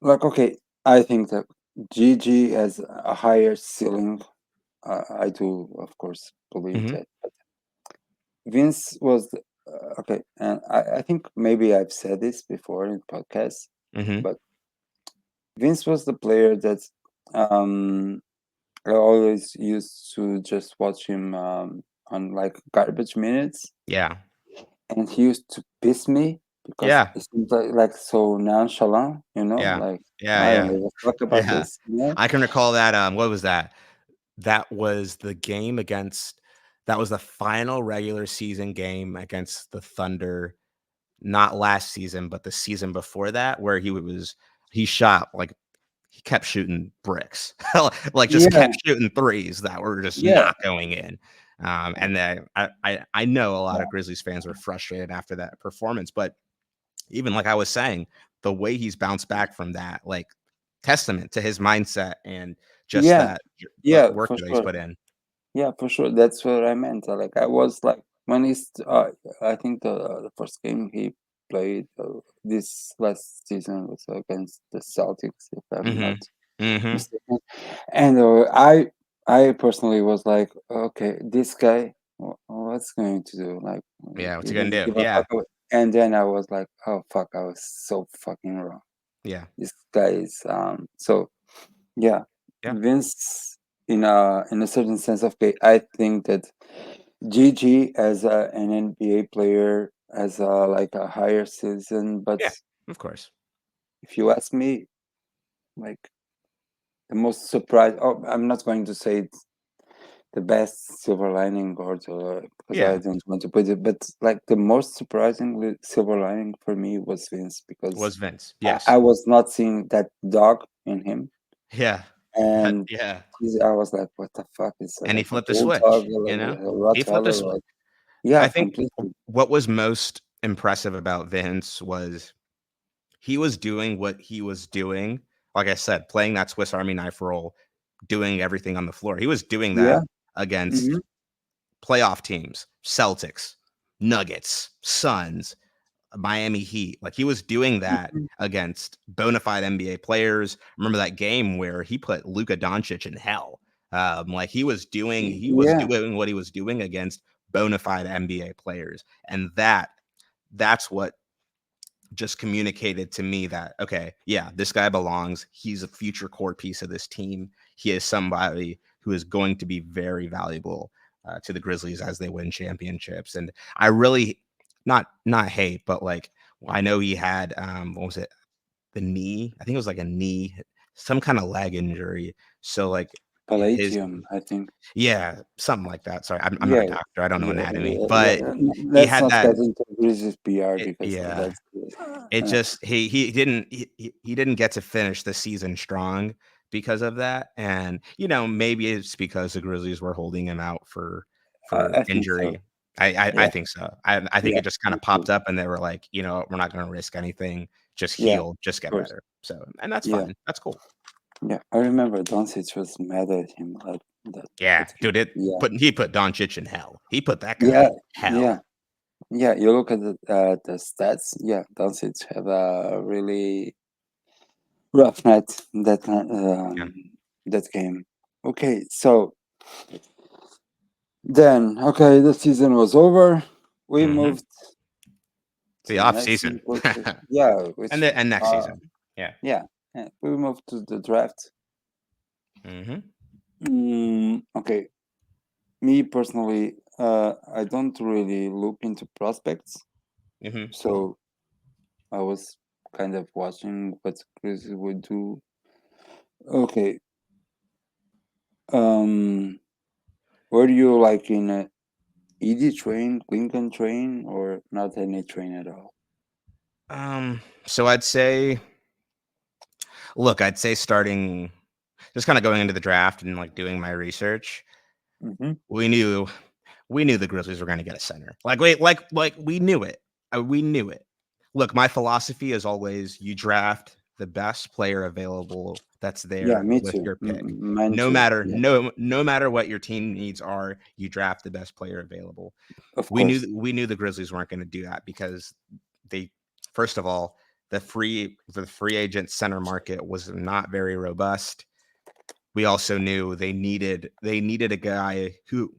like okay, I think that Gigi has a higher ceiling. I do, of course, believe
Hmm.
that. But Vince was okay, and I think maybe I've said this before in podcasts,
Hmm.
but Vince was the player that um, I always used to just watch him on like garbage minutes,
Yeah.
and he used to piss me because
Yeah.
it seems like so nonchalant,
Yeah.
like
Yeah.
I don't
Yeah.
give a fuck about
Yeah.
this.
I can recall that. What was that? That was the game against. That was the final regular season game against the Thunder. Not last season, but the season before that, where he shot like he kept shooting bricks, like just
Yeah,
kept shooting threes that were just
yeah,
not going in. And then I know a lot of Grizzlies fans were frustrated after that performance, but even like I was saying, the way he's bounced back from that, like testament to his mindset and just
yeah,
that
yeah,
work
for
that he's
sure.
put in.
Yeah, for sure. That's what I meant. Like I was like when I think the first game he played this last season was against the Celtics, if I'm not
Hmm. Hmm.
mistaken. And I personally was like, okay, this guy, what's going to do? Like
Yeah, what's
he
he gonna
didn't
do?
give a
Yeah,
fuck. And then I was like, oh fuck, I was so fucking wrong.
yeah,
This guy is so yeah,
yeah,
Vince, in a certain sense, okay, I think that Gigi as an NBA player has like a higher season, but
yeah. Of course.
if you ask me, like the most surprise, oh, I'm not going to say it's the best silver lining or the because I
Yeah,
don't want to put it, but like the most surprisingly silver lining for me was Vince because
was Vince.
I
Yes.
was not seeing that dog in him.
Yeah.
And
Yeah.
I was like, "What the fuck is
And he
like a
flipped the
bulldog,
switch,
like
you know?
a
He flipped the
Rottweiler?"
switch.
Like, yeah,
I think
completely.
what was most impressive about Vince was he was doing what he was doing, like I said, playing that Swiss Army knife role, doing everything on the floor. He was doing
Yeah.
that against
Mhm.
playoff teams, Celtics, Nuggets, Suns, Miami Heat. Like he was doing that
Mhm.
against bona fide NBA players. Remember that game where he put Luka Doncic in hell. Like he was
Yeah.
doing what he was doing against bona fide NBA players, and that's what just communicated to me that okay, yeah, this guy belongs. He's a future core piece of this team. He is somebody who is going to be very valuable to the Grizzlies as they win championships. And I really not hate, but like I know he had what was it? The knee. I think it was like a knee, some kind of leg injury. So like his
Palladium, I think.
yeah, something like that. Sorry, I'm not
Yeah.
a doctor. I don't know
Yeah.
anatomy,
Yeah.
but he
Let's
had
not
that.
get into Grizzlies PR because
Yeah,
that's
it
uh,
just he didn't get to finish the season strong because of that, and, maybe it's because the Grizzlies were holding him out for
I think so.
injury. I
Yeah.
think so. I think
Yeah.
it just kinda
Me too.
popped up and they were like, "We're not gonna risk anything. Just
Yeah.
heal, just
Of
get
course.
better." So and that's
Yeah.
fine. That's cool.
Yeah. I remember Doncic was mad at him like
Yeah,
that game.
dude,
Yeah.
he put Doncic in hell. He put that guy
Yeah.
in
Yeah.
hell.
Yeah, you look at the stats. Yeah, Doncic have a really rough night
Yeah.
that game. Okay, so then the season was over. We
Mhm.
moved to
The
the
off
next
season.
thing, which is yeah, which
And next season. Yeah.
yeah, we moved to the draft.
Mhm.
Okay, me personally, I don't really look into prospects,
Mhm.
so. I was kind of watching what Grizzlies would do. Okay. Um, were you like in a ED train, Lincoln train, or not any train at all?
So I'd say, look, I'd say starting just kind of going into the draft and like doing my research,
Mm-hmm.
we knew the Grizzlies were going to get a center. Like we knew it. We knew it. Look, my philosophy is always you draft the best player available that's
Yeah,
there
me
with
too.
your pick.
Mine too. Yeah,
No matter what your team needs are, you draft the best player available.
of course.
We knew the Grizzlies weren't going to do that because they first of all, the free agent center market was not very robust. We also knew they needed a guy who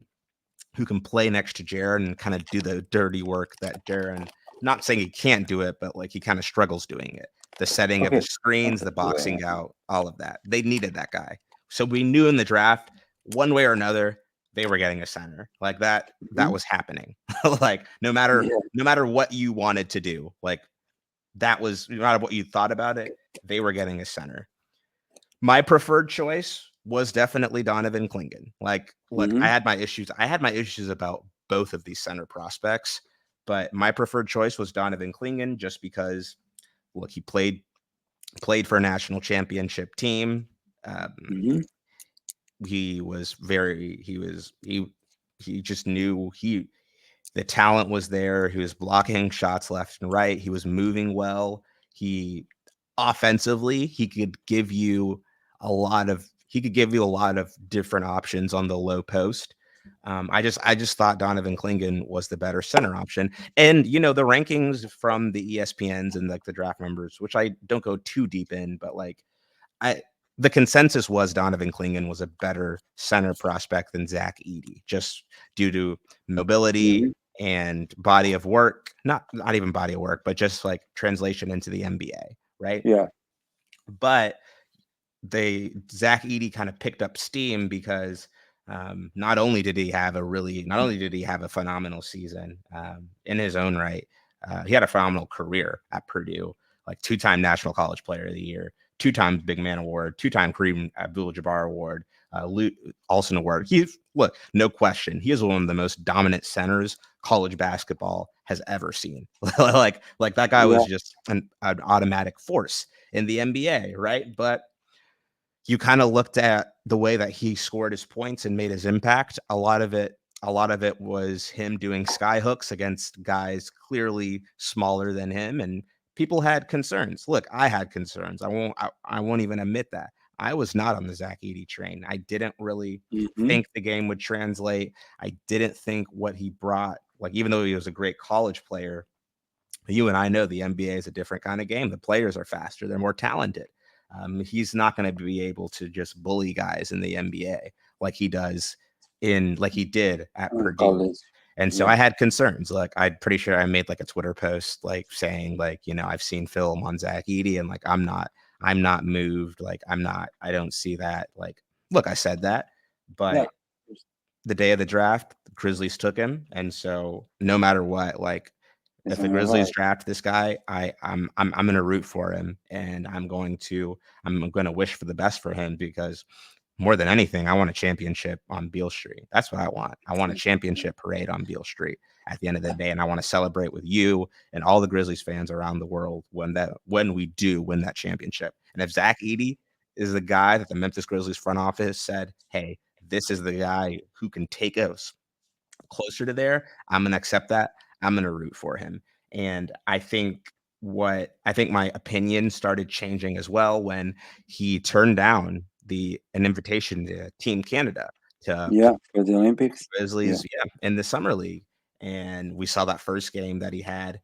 can play next to Jaren and kind of do the dirty work that Jaren, not saying he can't do it, but like he kind of struggles doing it. The setting of the
Okay.
screens,
Okay.
the
Yeah.
boxing out, all of that. They needed that guy. So we knew in the draft, one way or another, they were getting a center. Like that
Hmm.
was happening. Like
Yeah.
no matter what you wanted to do, like that was no matter what you thought about it, they were getting a center. My preferred choice was definitely Donovan Clingan. Like, look,
Hmm.
I had my issues. I had my issues about both of these center prospects, but my preferred choice was Donovan Clingan just because, look, he played for a national championship team. Um,
Hmm.
he just knew the talent was there. He was blocking shots left and right. He was moving well. He offensively, he could give you a lot of different options on the low post. I just thought Donovan Clingan was the better center option. And you know, the rankings from the ESPNs and like the draft numbers, which I don't go too deep in, but like I the consensus was Donovan Clingan was a better center prospect than Zach Edey, just due to mobility
Hmm.
and body of work. Not even body of work, but just like translation into the NBA, right?
Yeah.
But Zach Edey kind of picked up steam because not only did he have a phenomenal season in his own right, he had a phenomenal career at Purdue, like two-time National College Player of the Year, two-time Big Man Award, two-time Kareem Abdul-Jabbar Award, Lute Olson Award. Look, no question, he is one of the most dominant centers college basketball has ever seen. Like that guy
Yeah.
was just an automatic force in the NBA, right? But you kind of looked at the way that he scored his points and made his impact. A lot of it was him doing sky hooks against guys clearly smaller than him, and people had concerns. Look, I had concerns. I won't even admit that. I was not on the Zach Edey train. I didn't really
Hmm.
think the game would translate. I didn't think what he brought, like even though he was a great college player, you and I know the NBA is a different kind of game. The players are faster, they're more talented. He's not going to be able to just bully guys in the NBA like he did at Purdue.
College.
And so
Yeah.
I had concerns. Like I'm pretty sure I made like a Twitter post like saying like, you know, I've seen film on Zach Edey and like I'm not moved. Like I don't see that. Like, look, I said that,
Yeah.
but the day of the draft, the Grizzlies took him. And so no matter what, like
It's
if the
on your
Grizzlies
heart.
draft this guy, I'm gonna root for him and I'm gonna wish for the best for him because more than anything, I want a championship on Beale Street. That's what I want. I want a championship parade on Beale Street at the end of the day. And I want to celebrate with you and all the Grizzlies fans around the world when we do win that championship. And if Zach Edey is the guy that the Memphis Grizzlies front office said, hey, this is the guy who can take us closer to there, I'm gonna accept that. I'm gonna root for him. And I think my opinion started changing as well when he turned down the an invitation to Team Canada to
Yeah. For the Olympics. Yeah.
Grizzlies, yeah, in the summer league. And we saw that first game that he had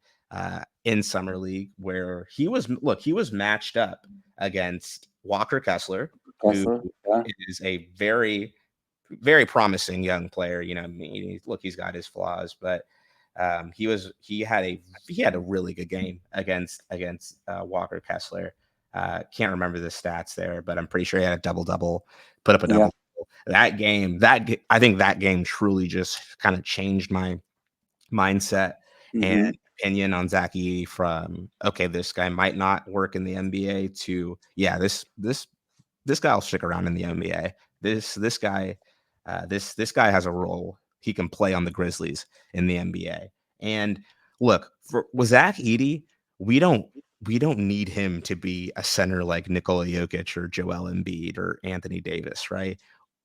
in summer league where he was matched up against Walker Kessler, who
Kessler. Yeah.
is a very promising young player. You know, I mean, look, he's got his flaws, but he had a really good game against Walker Kessler. Can't remember the stats there, but I'm pretty sure he had a double double, put up a
Yeah.
double. I think that game truly just kind of changed my mindset, and
Hmm.
opinion on Zach Edey from, okay, this guy might not work in the NBA to, yeah, this guy will stick around in the NBA. This guy, this guy has a role. He can play on the Grizzlies in the NBA. And look, for with Zach Edey, we don't we don't need him to be a center like Nikola Jokic or Joel Embiid or Anthony Davis, right?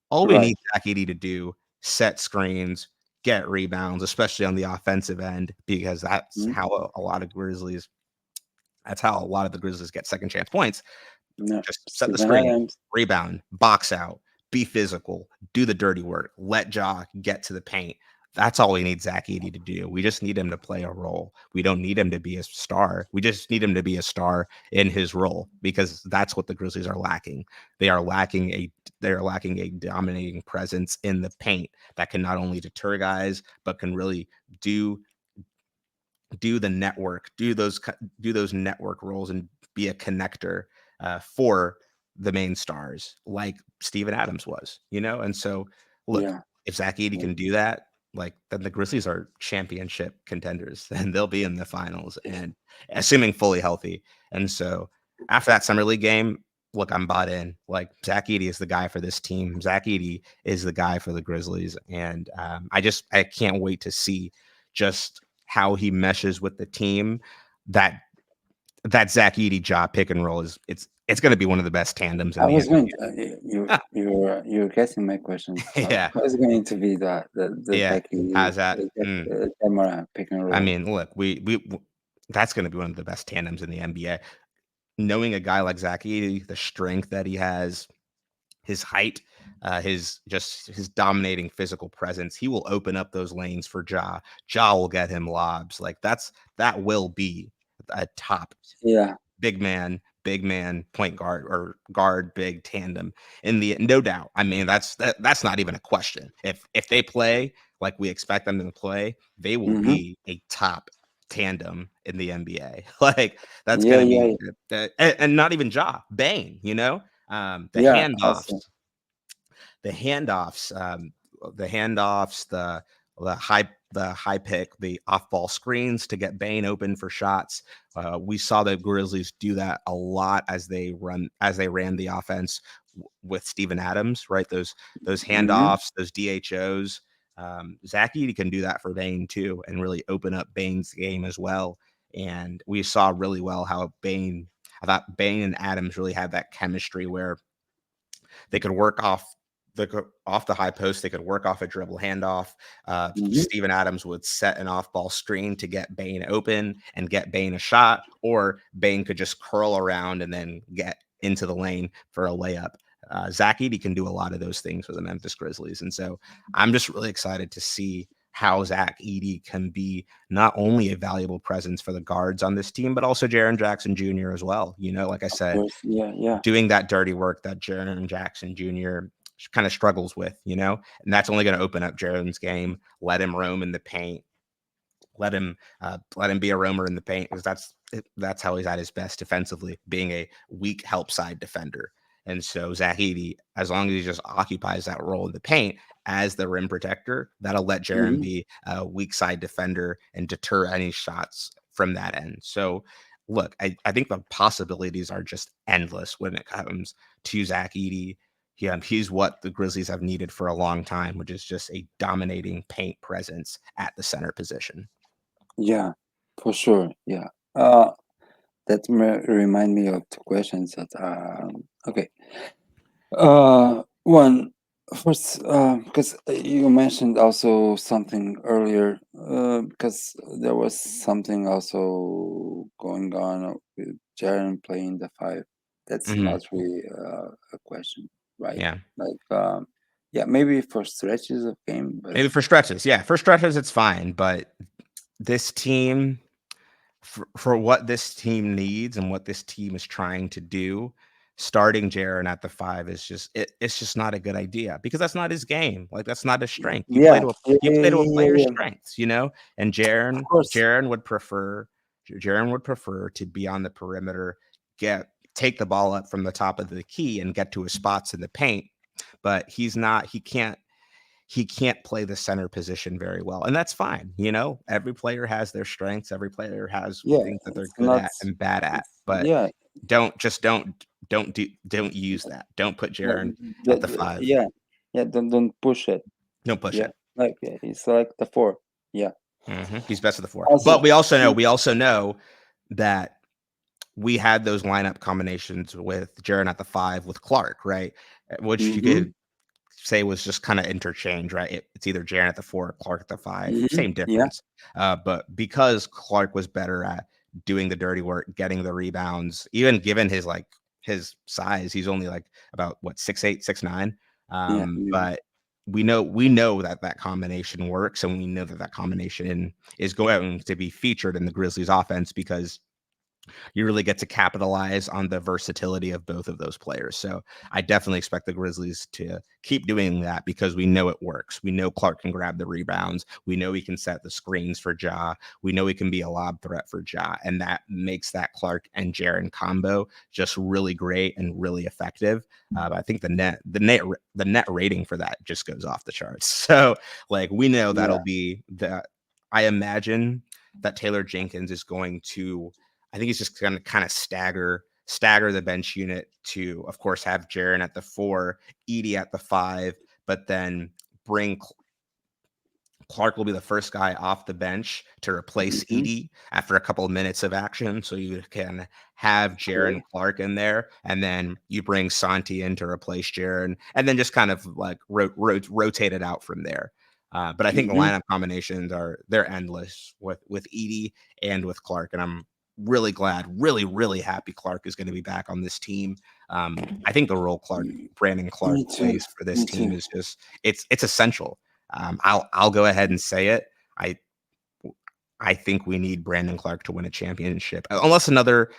All we
Right.
need Zach Edey to do, set screens, get rebounds, especially on the offensive end, because
Mhm.
that's how a lot of the Grizzlies get second chance points.
Yeah.
Just set the
Steven
screen,
Adams.
rebound, box out, be physical, do the dirty work, let Ja get to the paint. That's all we need Zach Edey to do. We just need him to play a role. We don't need him to be a star. We just need him to be a star in his role because that's what the Grizzlies are lacking. They are lacking a dominating presence in the paint that can not only deter guys but can really do do the network, do those network roles and be a connector for the main stars, like Steven Adams was, you know. And so, look,
Yeah.
if Zach Edey
Yeah.
can do that, like then the Grizzlies are championship contenders, and they'll be in the finals, and assuming fully healthy. And so, after that summer league game, look, I'm bought in. Like Zach Edey is the guy for this team. Zach Edey is the guy for the Grizzlies, and I can't wait to see just how he meshes with the team. That that Zach Edey job pick and roll is it's going to be one of the best tandems in
I
the
was going
NBA.
to,
Ah,
you're guessing my question.
yeah,
What's going to be the
yeah.
Becky
How's that?
Tamara pick and
I
roll?
mean, look, that's going to be one of the best tandems in the NBA. Knowing a guy like Zach Edey, the strength that he has, his height, his dominating physical presence, he will open up those lanes for Ja. Ja will get him lobs. Like that will be a top
Yeah.
big man, point guard or guard big tandem in the no doubt. I mean, that's not even a question. If they play like we expect them to play, they will
Mm-hmm.
be a top tandem in the NBA. Like that's
Yeah.
gonna
Yeah.
be and not even Ja, Bane, you know? The
Yeah. Also.
handoffs the handoffs, the handoffs, the high pick, the off ball screens to get Bane open for shots. We saw the Grizzlies do that a lot as they ran the offense with Steven Adams, right? Those
Mm-hmm.
handoffs, those DHOs. Zach Edey can do that for Bane too, and really open up Bane's game as well. And we saw really well how I thought Bane and Adams really had that chemistry where they could work off the high post. They could work off a dribble handoff.
Mm-hmm.
Steven Adams would set an off ball screen to get Bane open and get Bane a shot, or Bane could just curl around and then get into the lane for a layup. Zach Edey can do a lot of those things for the Memphis Grizzlies. And so I'm just really excited to see how Zach Edey can be not only a valuable presence for the guards on this team, but also Jaren Jackson Jr. as well. You know, like I
Of
said,
course. Yeah. Yeah.
doing that dirty work that Jaren Jackson Jr. kind of struggles with, you know, and that's only going to open up Jaren's game. Let him roam in the paint. Let him be a roamer in the paint because that's how he's at his best defensively, being a weak help side defender. And so Zach Edey, as long as he just occupies that role in the paint as the rim protector, that'll let Jaren
Mm-hmm.
be a weak side defender and deter any shots from that end. So look, I think the possibilities are just endless when it comes to Zach Edey. Yeah, he's what the Grizzlies have needed for a long time, which is just a dominating paint presence at the center position.
Yeah. For sure. Yeah. Uh, that remind me of two questions that okay. One first, because you mentioned also something earlier, because there was something also going on with Jaren playing the five. That's
Mhm.
not really a question, right?
Yeah.
Like, yeah, maybe for stretches of game, but
Maybe for stretches. Yeah, for stretches, it's fine. But this team, for what this team needs and what this team is trying to do, starting Jaron at the five is it's just not a good idea because that's not his game. Like that's not his strength.
yeah, yeah,
You
yeah,
play to a
yeah, yeah,
player's
yeah.
strengths, you know. And
Of course.
Jaron would prefer to be on the perimeter, take the ball up from the top of the key and get to his spots in the paint. But he's not. he can't play the center position very well, and that's fine. Every player has their strengths. Every player has
Yeah,
things that they're
it's
good
not.
at and bad at.
It's
But
yeah.
don't use that. Don't put
Yeah,
Jaren at the five.
yeah, yeah. Don't push it.
Don't push
Yeah,
it.
like it's like the four. Yeah.
He's best of the four. But
Also,
we also know that we had those lineup combinations with Jaren at the five with Clark, right? Which you
mm-hmm,
could say was just kind of interchange, right? It's either Jaren at the four or Clark at the five.
mm-hmm,
Same
yeah,
difference. But because Clark was better at doing the dirty work, getting the rebounds, even given his size, he's only like about what 6'8", 6'9".
yeah,
But we know that combination works, and we know that combination is going to be featured in the Grizzlies offense because you really get to capitalize on the versatility of both of those players. So I definitely expect the Grizzlies to keep doing that because we know it works. We know Clark can grab the rebounds. We know he can set the screens for Ja. We know he can be a lob threat for Ja. And that makes that Clark and Jaren combo just really great and really effective. I think the net rating for that just goes off the charts. So like we know that'll
yeah.
be the I imagine that Taylor Jenkins is going to I think he's just going to kind of stagger the bench unit to, of course, have Jaren at the four, Edie at the five, but then bring Clark will be the first guy off the bench to replace
Mm-hmm.
Edie after a couple of minutes of action. So you can have Jaren
Okay.
Clark in there, and then you bring Santi in to replace Jaren, and then just kind of like rotate it out from there. But I think the
Mm-hmm.
lineup combinations they're endless with Edie and with Clark, and I'm really glad, really, really happy Clark is going to be back on this team. I think the role Brandon Clark
Me too.
plays for this
Me
team
too.
is just it's essential. I'll go ahead and say it. I I think we need Brandon Clark to win a championship, unless another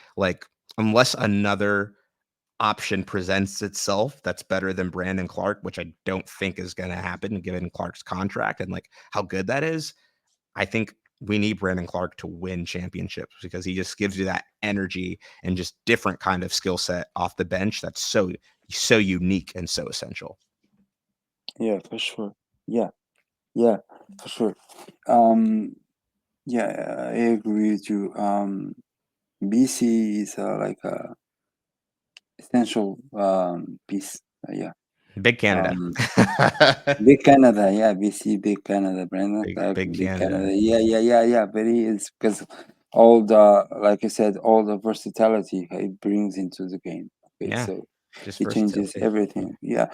option presents itself that's better than Brandon Clark, which I don't think is going to happen given Clark's contract and like how good that is. I think we need Brandon Clark to win championships because he just gives you that energy and just different kind of skill set off the bench that's so unique and so essential.
Yeah, for sure. Yeah, yeah, for sure. Um, yeah, I agree with you. BC is like a essential piece. Yeah.
Big Canada.
Um, Big Canada, yeah, BC, Big Canada, Brandon
big
Clark,
big
Big Canada,
Canada.
yeah, yeah, yeah, yeah. But he is because all the, like I said, all the versatility it brings into the game. Okay,
Yeah,
so
just
it changes
versatility.
everything. Yeah.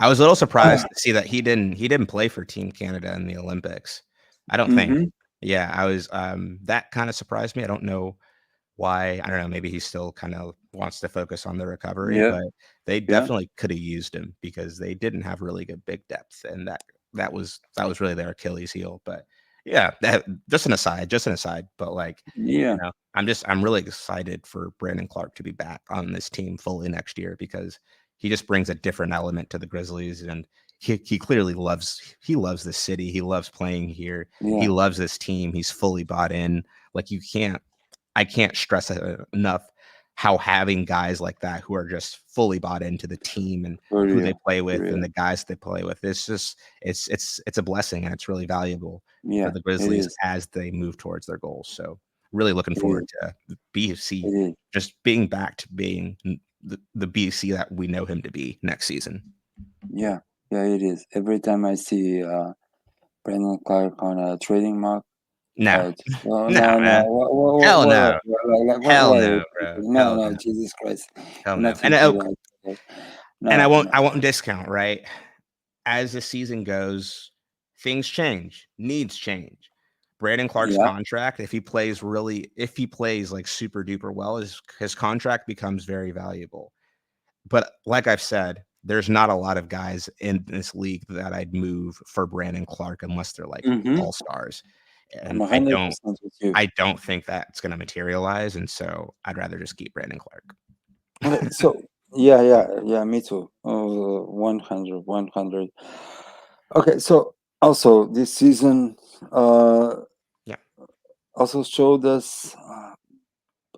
I was a little surprised to see that he didn't play for Team Canada in the Olympics. I don't think.
Mm-hmm.
Yeah, I was that kind of surprised me. I don't know why. I don't know, maybe he still kind of wants to focus on the recovery,
Yeah.
but they
Yeah.
definitely could have used him because they didn't have really good big depth and that was really their Achilles heel. But yeah, that just an aside, but like
Yeah.
I'm really excited for Brandon Clark to be back on this team fully next year because he just brings a different element to the Grizzlies and he clearly loves this city. He loves playing here. He
Yeah.
loves this team. He's fully bought in. Like I can't stress it enough how having guys like that who are just fully bought into the team and
For
who they
real.
play
For
with and
real.
the guys they play with. It's a blessing and it's really valuable for
Yeah.
the
It
Grizzlies
is.
as they move towards their goals. So really looking
It
forward
is.
to BC
It is.
just being back to being the BC that we know him to be next season.
Yeah. Yeah. It is. Every time I see Brandon Clark on a trading mark.
No,
Just, oh
no,
no, no,
man. Hell no. Hell
what are you
no, bro.
thinking? No,
Hell
no,
no.
Jesus Christ,
Hell
you're
no.
not
And
thinking like that.
and I
No,
won't
no,
I won't discount, right? As the season goes, things change, needs change. Brandon Clark's
yeah,
contract, if he plays like super duper well, his contract becomes very valuable. But like I've said, there's not a lot of guys in this league that I'd move for Brandon Clark unless they're like
mm-hmm.
all stars.
I'm
And
a hundred percent with you.
I don't think that's gonna materialize. And so I'd rather just keep Brandon Clark.
Okay, so yeah, yeah, yeah, me too. 100, 100. Okay, so also this season uh
Yeah.
also showed us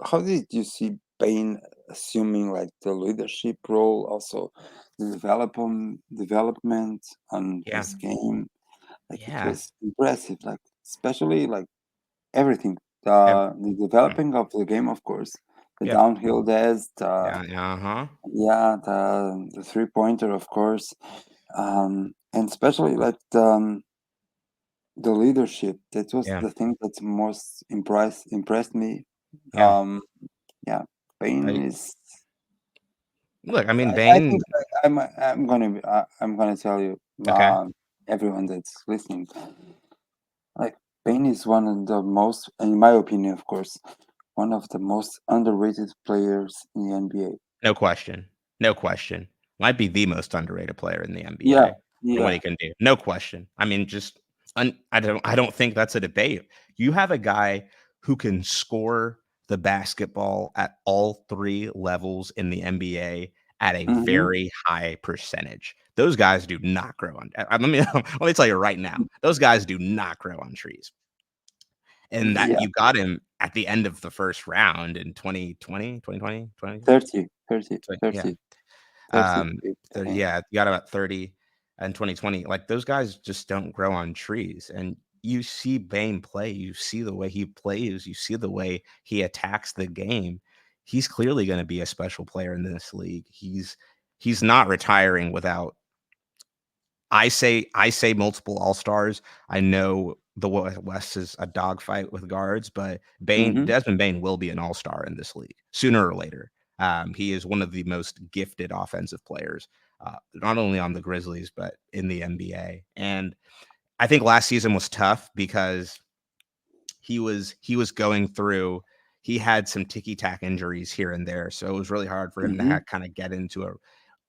how did you see Bain assuming like the leadership role also development on
Yeah.
his game. Like it
Yeah.
was impressive. Like especially like everything.
Ev
The
mm,
developing of the game, of course. The
Yep.
downhill dash,
Yeah, yeah, uh-huh.
the 3-pointer, of course, and especially like the leadership. That was
Yeah.
the thing that most impressed me.
Yeah.
Um, yeah, Payne
I
is.
Look, I mean,
I think
Bane.
I'm gonna tell you,
Okay.
everyone that's listening, like Payne is one of the most, in my opinion, of course, one of the most underrated players in the NBA.
No question. No question. Might be the most underrated player in the
Yeah,
NBA for what
yeah.
he can do. No question. I mean, just I don't think that's a debate. You have a guy who can score the basketball at all three levels in the NBA at a
Hmm.
very high percentage. Those guys do not grow on. Let me let me tell you right now. Those guys do not grow on trees. And that
Yeah,
you got him at the end of the first round in 2020, 2020, 20.
30, 30,
So, yeah.
30, 30.
Um,
I think.
yeah, you got about 30 in 2020. Like those guys just don't grow on trees. And you see Bane play, you see the way he plays, you see the way he attacks the game. He's clearly going to be a special player in this league. He's not retiring without I say multiple all-stars. I know the West is a dogfight with guards, but
Hmm.
Desmond Bane will be an all-star in this league sooner or later. He is one of the most gifted offensive players, not only on the Grizzlies but in the NBA. And I think last season was tough because he was going through. He had some ticky tack injuries here and there, so it was really hard for him to
Hmm.
kind of get into a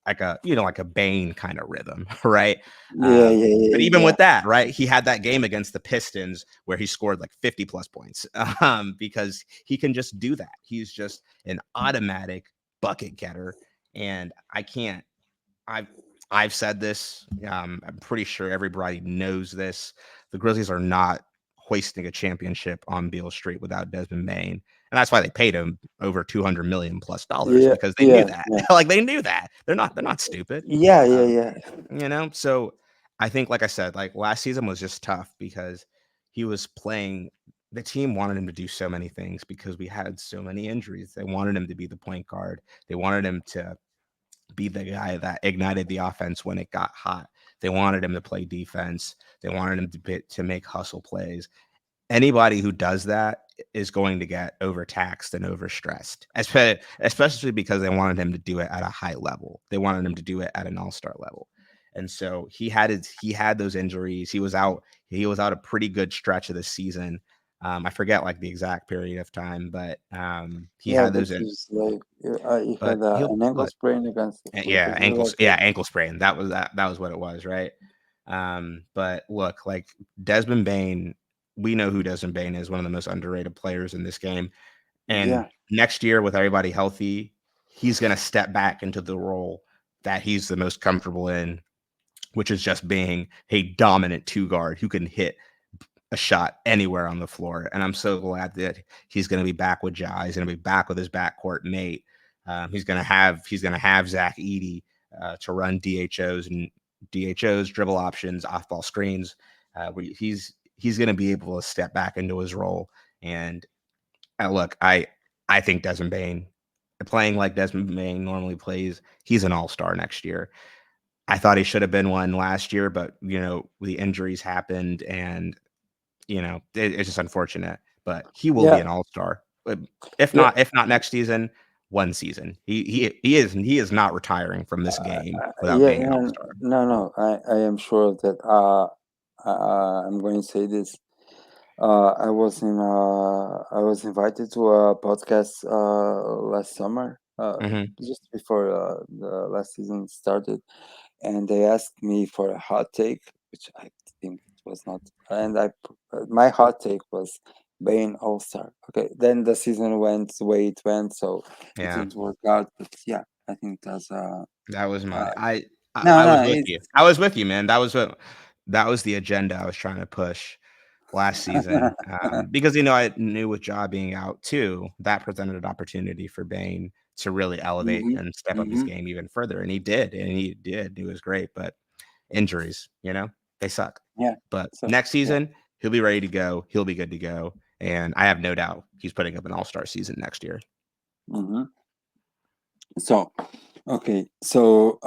like a Bane kind of rhythm, right?
Yeah, yeah,
But
yeah,
even
yeah.
with that, right, he had that game against the Pistons where he scored like 50 plus points because he can just do that. He's just an automatic bucket getter, and I can't. I've I've said this. I'm pretty sure everybody knows this. The Grizzlies are not hoisting a championship on Beale Street without Desmond Bane, and that's why they paid him over 200 million plus dollars
Yeah,
because they knew
yeah,
that.
yeah.
Like they knew that they're not stupid.
Yeah, yeah,
Um,
yeah.
so I think, like I said, like last season was just tough because he was playing. The team wanted him to do so many things because we had so many injuries. They wanted him to be the point guard. They wanted him to be the guy that ignited the offense when it got hot. They wanted him to play defense. They wanted him to make hustle plays. Anybody who does that is going to get overtaxed and overstressed, especially because they wanted him to do it at a high level. They wanted him to do it at an all-star level. And so he had those injuries. He was out a pretty good stretch of the season. I forget like the exact period of time, but he
Yeah,
had
but
those in,
he's like, he
but
had
he'll
an ankle
look.
sprain against the
Yeah,
Clippers. It was like,
ankle sprain. That was what it was, right? But look, like Desmond Bane, we know who Desmond Bane is, one of the most underrated players in this game. And
yeah,
next year, with everybody healthy, he's gonna step back into the role that he's the most comfortable in, which is just being a dominant two guard who can hit a shot anywhere on the floor. And I'm so glad that he's going to be back with Ja. He's going to be back with his backcourt mate. He's going to have Zach Edey to run DHOs, dribble options, off ball screens. He's going to be able to step back into his role. And look, I think Desmond Bane, playing like Desmond Bane normally plays, he's an all star next year. I thought he should have been one last year, but the injuries happened, and it's just unfortunate, but he will be
yeah,
an all-star. If
yeah.
not next season, one season. He is not retiring from this game without
Yeah,
being an
and
all-star.
no, no, I am sure that I'm going to say this. I was invited to a podcast last summer,
Mhm.
just before the last season started, and they asked me for a hot take, which I think it was not, and my hot take was Bane All Star. Okay, then the season went the way it went, so it
Yeah,
didn't work out. But yeah, I think that's
that was my
uh
I
no,
was
no,
with
it's
you. I was with you, man. That was the agenda I was trying to push last season, because I knew with Ja being out too, that presented an opportunity for Bane to really elevate
Mm-hmm.
and step up his
Mm-hmm.
game even further, and he did, and he did. He was great, but injuries, they suck.
Yeah.
But
So
next
yeah.
season, he'll be ready to go. He'll be good to go, and I have no doubt he's putting up an all-star season next year.
Mm-hmm. So okay. So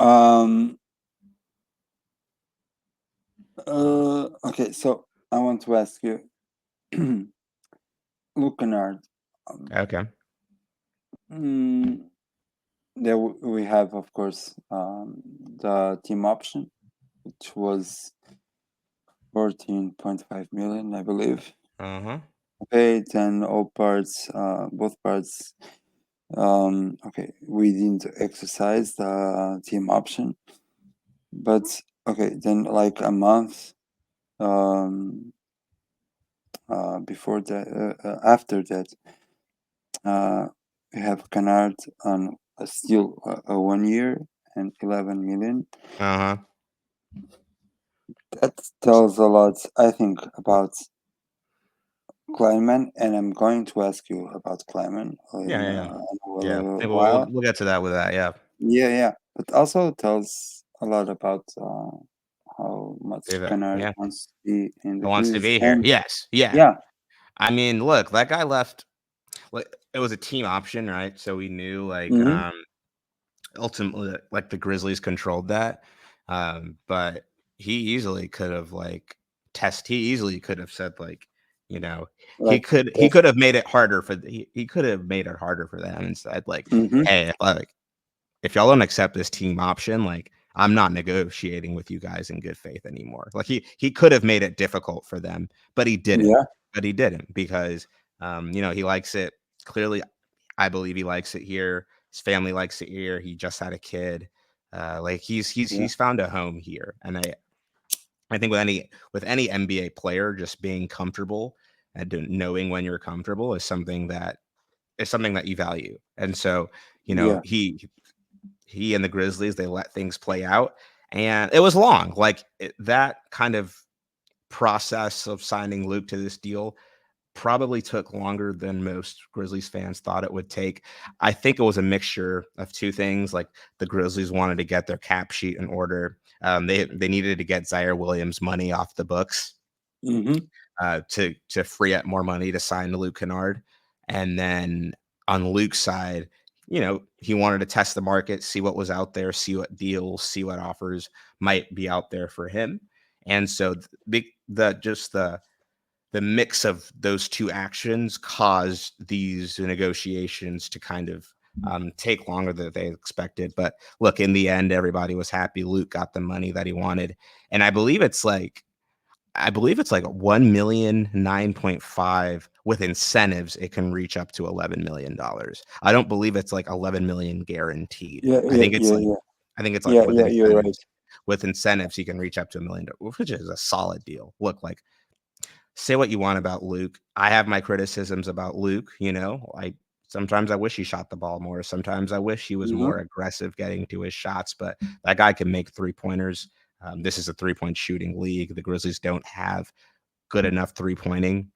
okay. So I want to ask you, Luke Kennard. Um,
Okay.
mm, there we have, of course, the team option, which was 14.5 million, I believe.
Uh-huh.
Paid and all parts, both parts. Okay, we didn't exercise the team option, but okay, then like a month um, before that, after that, we have Canard on still a 1 year and 11 million.
Uh-huh.
That tells a lot, I think, about Kleiman, and I'm going to ask you about Kleiman
Yeah, yeah, yeah.
in a
Yeah.
little
Maybe we'll
while.
we'll get to that with that, yeah.
Yeah, yeah, but also tells a lot about how much Canard
Yeah.
wants to be in the
Who wants to
Grizz,
be here.
and
Yes. Yeah.
yeah,
I mean, look, that guy left like it was a team option, right? So we knew like
mm-hmm,
ultimately like the Grizzlies controlled that. But he easily could have said like, you know, he
like
could he
this,
could have made it harder for he could have made it harder for them and said like,
mm-hmm,
hey, if y'all don't accept this team option, like I'm not negotiating with you guys in good faith anymore. Like he could have made it difficult for them, but he didn't.
yeah,
But he didn't because he likes it. Clearly, I believe he likes it here. His family likes it here. He just had a kid. Like
yeah,
he's found a home here, and I think with any NBA player, just being comfortable and knowing when you're comfortable is something that you value. And so,
yeah,
he and the Grizzlies, they let things play out, and it was long. Like that kind of process of signing Luke to this deal probably took longer than most Grizzlies fans thought it would take. I think it was a mixture of two things. Like the Grizzlies wanted to get their cap sheet in order. They needed to get Zaire Williams money off the books
mm-hmm,
to free up more money to sign Luke Kennard. And then on Luke's side, he wanted to test the market, see what was out there, see what deals, see what offers might be out there for him. And so the mix of those two actions caused these negotiations to kind of take longer than they expected. But look, in the end, everybody was happy. Luke got the money that he wanted, and I believe it's like 1,000,000 9.5 with incentives. It can reach up to $11 million. I don't believe it's like 11 million guaranteed.
yeah,
I
yeah,
think it's
yeah,
like
yeah,
I think it's like
yeah,
with
yeah. You're right.
incentives. With incentives, you can reach up to $1 million, which is a solid deal. Look, like say what you want about Luke. I have my criticisms about Luke. I sometimes I wish he shot the ball more. Sometimes I wish he was
Mm-hmm.
more aggressive getting to his shots. But that guy can make 3 pointers. This is a 3 point shooting league. The Grizzlies don't have good enough 3 pointing,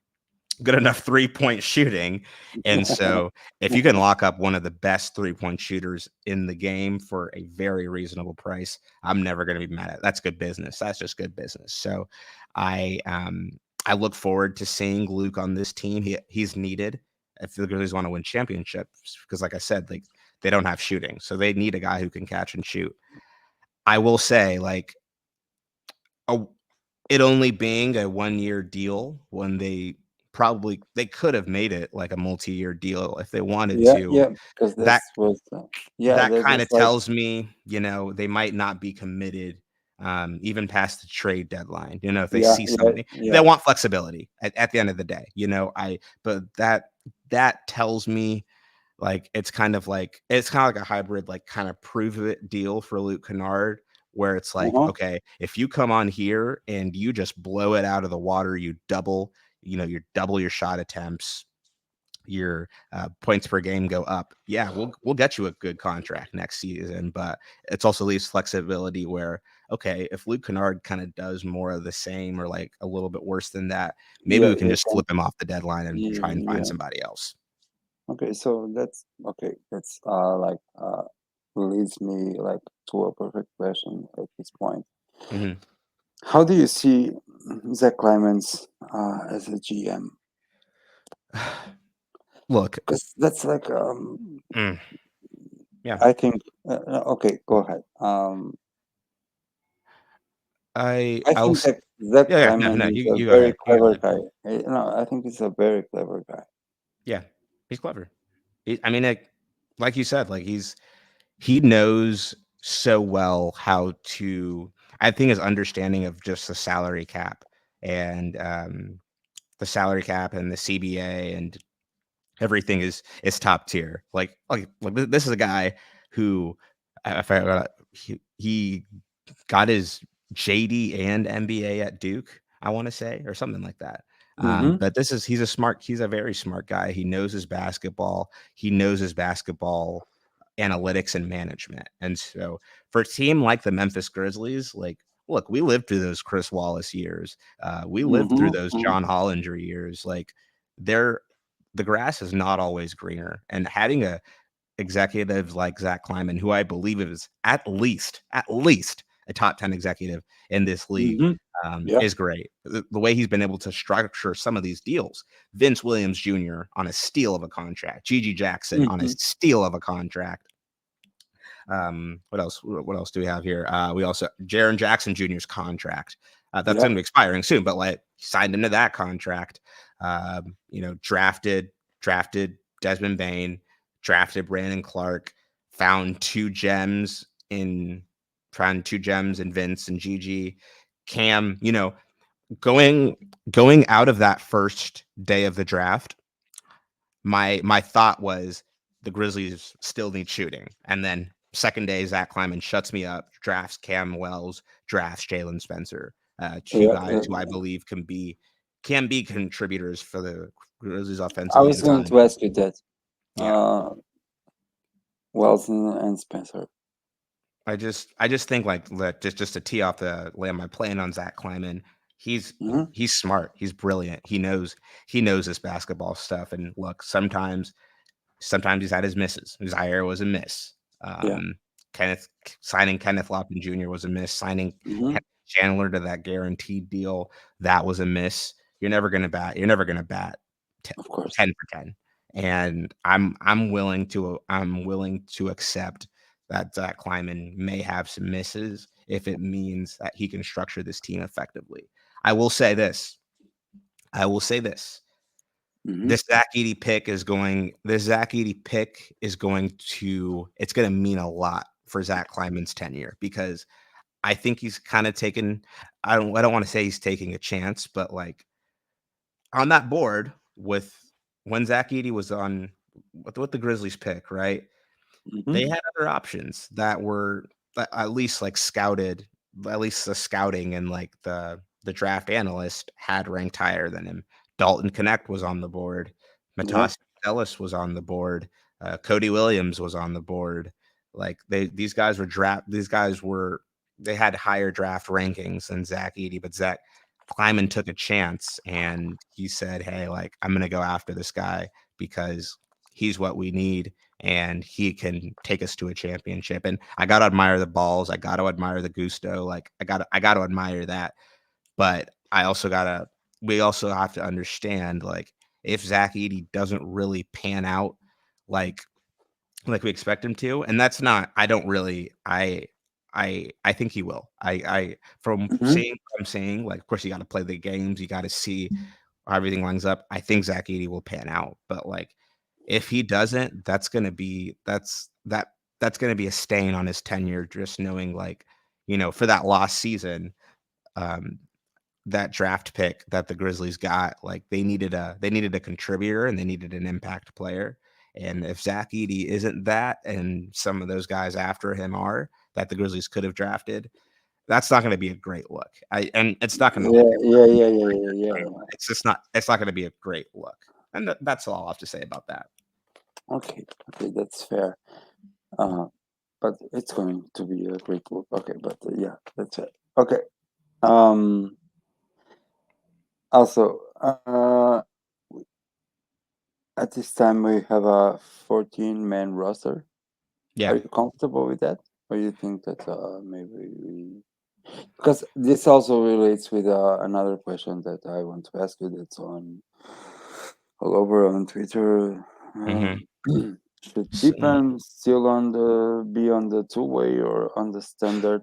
good enough 3 point shooting. And so if you can lock up one of the best 3 point shooters in the game for a very reasonable price, I'm never going to be mad at it. That's good business. That's just good business. So I um I look forward to seeing Luke on this team. He's needed if the Grizzlies want to win championships because like I said, like they don't have shooting. So they need a guy who can catch and shoot. I will say like a it only being a 1 year deal when they could have made it like a multi-year deal if they wanted
Yeah,
to.
yeah, because
That
this was, yeah,
that kind
that's
of
like,
tells me, they might not be committed even past the trade deadline. If they
yeah,
see
yeah,
something, they
yeah,
want flexibility at the end of the day. But that tells me like it's kind of like a hybrid, like kind of prove it deal for Luke Kennard, where it's like,
uh-huh,
okay, if you come on here and you just blow it out of the water, you double your shot attempts, your points per game go up. Yeah, we'll get you a good contract next season, but it's also leaves flexibility where okay, if Luke Kennard kind of does more of the same or like a little bit worse than that, maybe
yeah,
we can
they
just
can,
flip him off the deadline and try and find
yeah,
somebody else.
Okay, so that's okay. That's leads me like to a perfect question at this point.
Hmm.
How do you see Zach Clemens as a GM?
Look,
Because that's like
mm, yeah,
I think okay, go ahead. I
I'll
think Zach
yeah, yeah, no,
Clemens
no,
is a
you go
very
ahead, you go
clever
ahead.
guy. I think he's a very clever guy.
Yeah, he's clever. I mean, like you said, like he knows so well how to. I think his understanding of just and the salary cap and the CBA and everything is top tier. This is a guy who I forgot he got his JD and MBA at Duke, I want to say, or something like that.
Mm-hmm.
But he's a very smart guy. He knows his basketball. He knows his basketball analytics and management. And so for a team like the Memphis Grizzlies, like, look, we lived through those Chris Wallace years. We lived through those
Mm-hmm.
John Hollinger years. Like, they're the grass is not always greener. And having a executives like Zach Kleiman, who I believe is at least a top 10 executive in this league,
Mm-hmm. Yeah.
is great. The way he's been able to structure some of these deals, Vince Williams Jr. on a steal of a contract, Gigi Jackson on a
Mm-hmm.
steal of a contract. What else? What else do we have here? We also Jaron Jackson Jr.'s contract. That's
Yeah.
going to be expiring soon, but like signed into that contract. Drafted Desmond Bain, drafted Brandon Clark, found in found two gems in Vince and Gigi. Cam, going going out of that first day of the draft, my thought was the Grizzlies still need shooting. And then second day, Zach Kleiman shuts me up, drafts Cam Wells, drafts Jalen Spencer, two
Yeah.
guys who I believe can be contributors for the Grizzlies
I
offensively
was
and
going
time.
to ask you that.
Yeah.
Uh, Wilson and Spencer.
I just think like just to tee off the land my plan on Zach Kleiman, he's
Mm-hmm.
he's smart, he's brilliant, he knows this basketball stuff. And look, sometimes he's had his misses. Zaire was a miss.
Yeah.
Kenneth signing Kenneth Lofton Jr. was a miss. Signing
Mm-hmm.
Henry Chandler to that guaranteed deal, that was a miss. You're never gonna bat t-
Of course.
10 for 10. And I'm willing to accept that Zach Kleiman may have some misses if it means that he can structure this team effectively. I will say this. I will say this.
Mm-hmm.
This Zach Edey pick is going to it's going to mean a lot for Zach Kleiman's tenure, because I think he's kind of taken. I don't want to say he's taking a chance, but like on that board with when Zach Edey was on with the Grizzlies pick, right?
Mm-hmm.
They had other options that were at least like scouted, at least the scouting and like the draft analyst had ranked higher than him. Dalton Connect was on the board.
Yeah.
Matas Ellis was on the board. Cody Williams was on the board. Like these guys were they had higher draft rankings than Zach Edey, but Zach Kleiman took a chance and he said, "Hey, like I'm gonna go after this guy because he's what we need and he can take us to a championship." And I got to admire the balls. I got to admire the gusto. Like I got to admire that. But we also have to understand, like, if Zach Edey doesn't really pan out like we expect him to, and that's not, I don't really, I think he will. From
Mm-hmm.
seeing what I'm saying, like, of course you got to play the games. You got to see how everything lines up. I think Zach Edey will pan out, but like if he doesn't, that's gonna be a stain on his tenure. Just knowing, like, for that lost season, um, that draft pick that the Grizzlies got, like they needed a contributor and they needed an impact player. And if Zach Edey isn't that, and some of those guys after him are that the Grizzlies could have drafted, that's not going to be a great look. And it's not going to look
Yeah.
good.
Yeah. Yeah. Yeah. Yeah. Yeah. Yeah.
It's just not. It's not going to be a great look. And that's all I'll have to say about that.
Okay. Okay. That's fair. Uh, but it's going to be a great look. Okay. But yeah, that's it. Okay. Um. Also, At this time, we have a 14-man roster. Are
Yeah.
you comfortable with that? Or you think that maybe we... Because this also relates with another question that I want to ask you that's on all over on Twitter.
Hmm.
Should Pippen still be on the two-way or on the standard?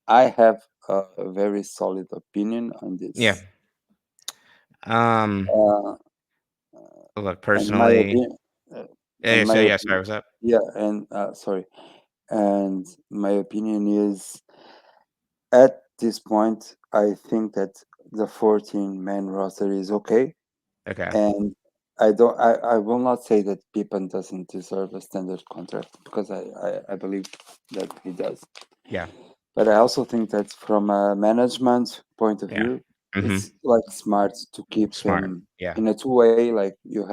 I have a very solid opinion on
Yeah.
this.
Um.
Uh,
Look,
and my
personally.
opinion, uh,
Yeah.
and my
So yeah. Sorry.
opinion,
What's up?
yeah, and sorry, and my opinion is at this point, I think that the 14-man roster is okay,
Okay.
and I will not say that Pippen doesn't deserve a standard contract because I believe that he does.
Yeah.
But I also think that from a management point of
Yeah.
view,
Hmm.
it's like smart to keep
Smart.
him
Yeah.
in a two-way. Like you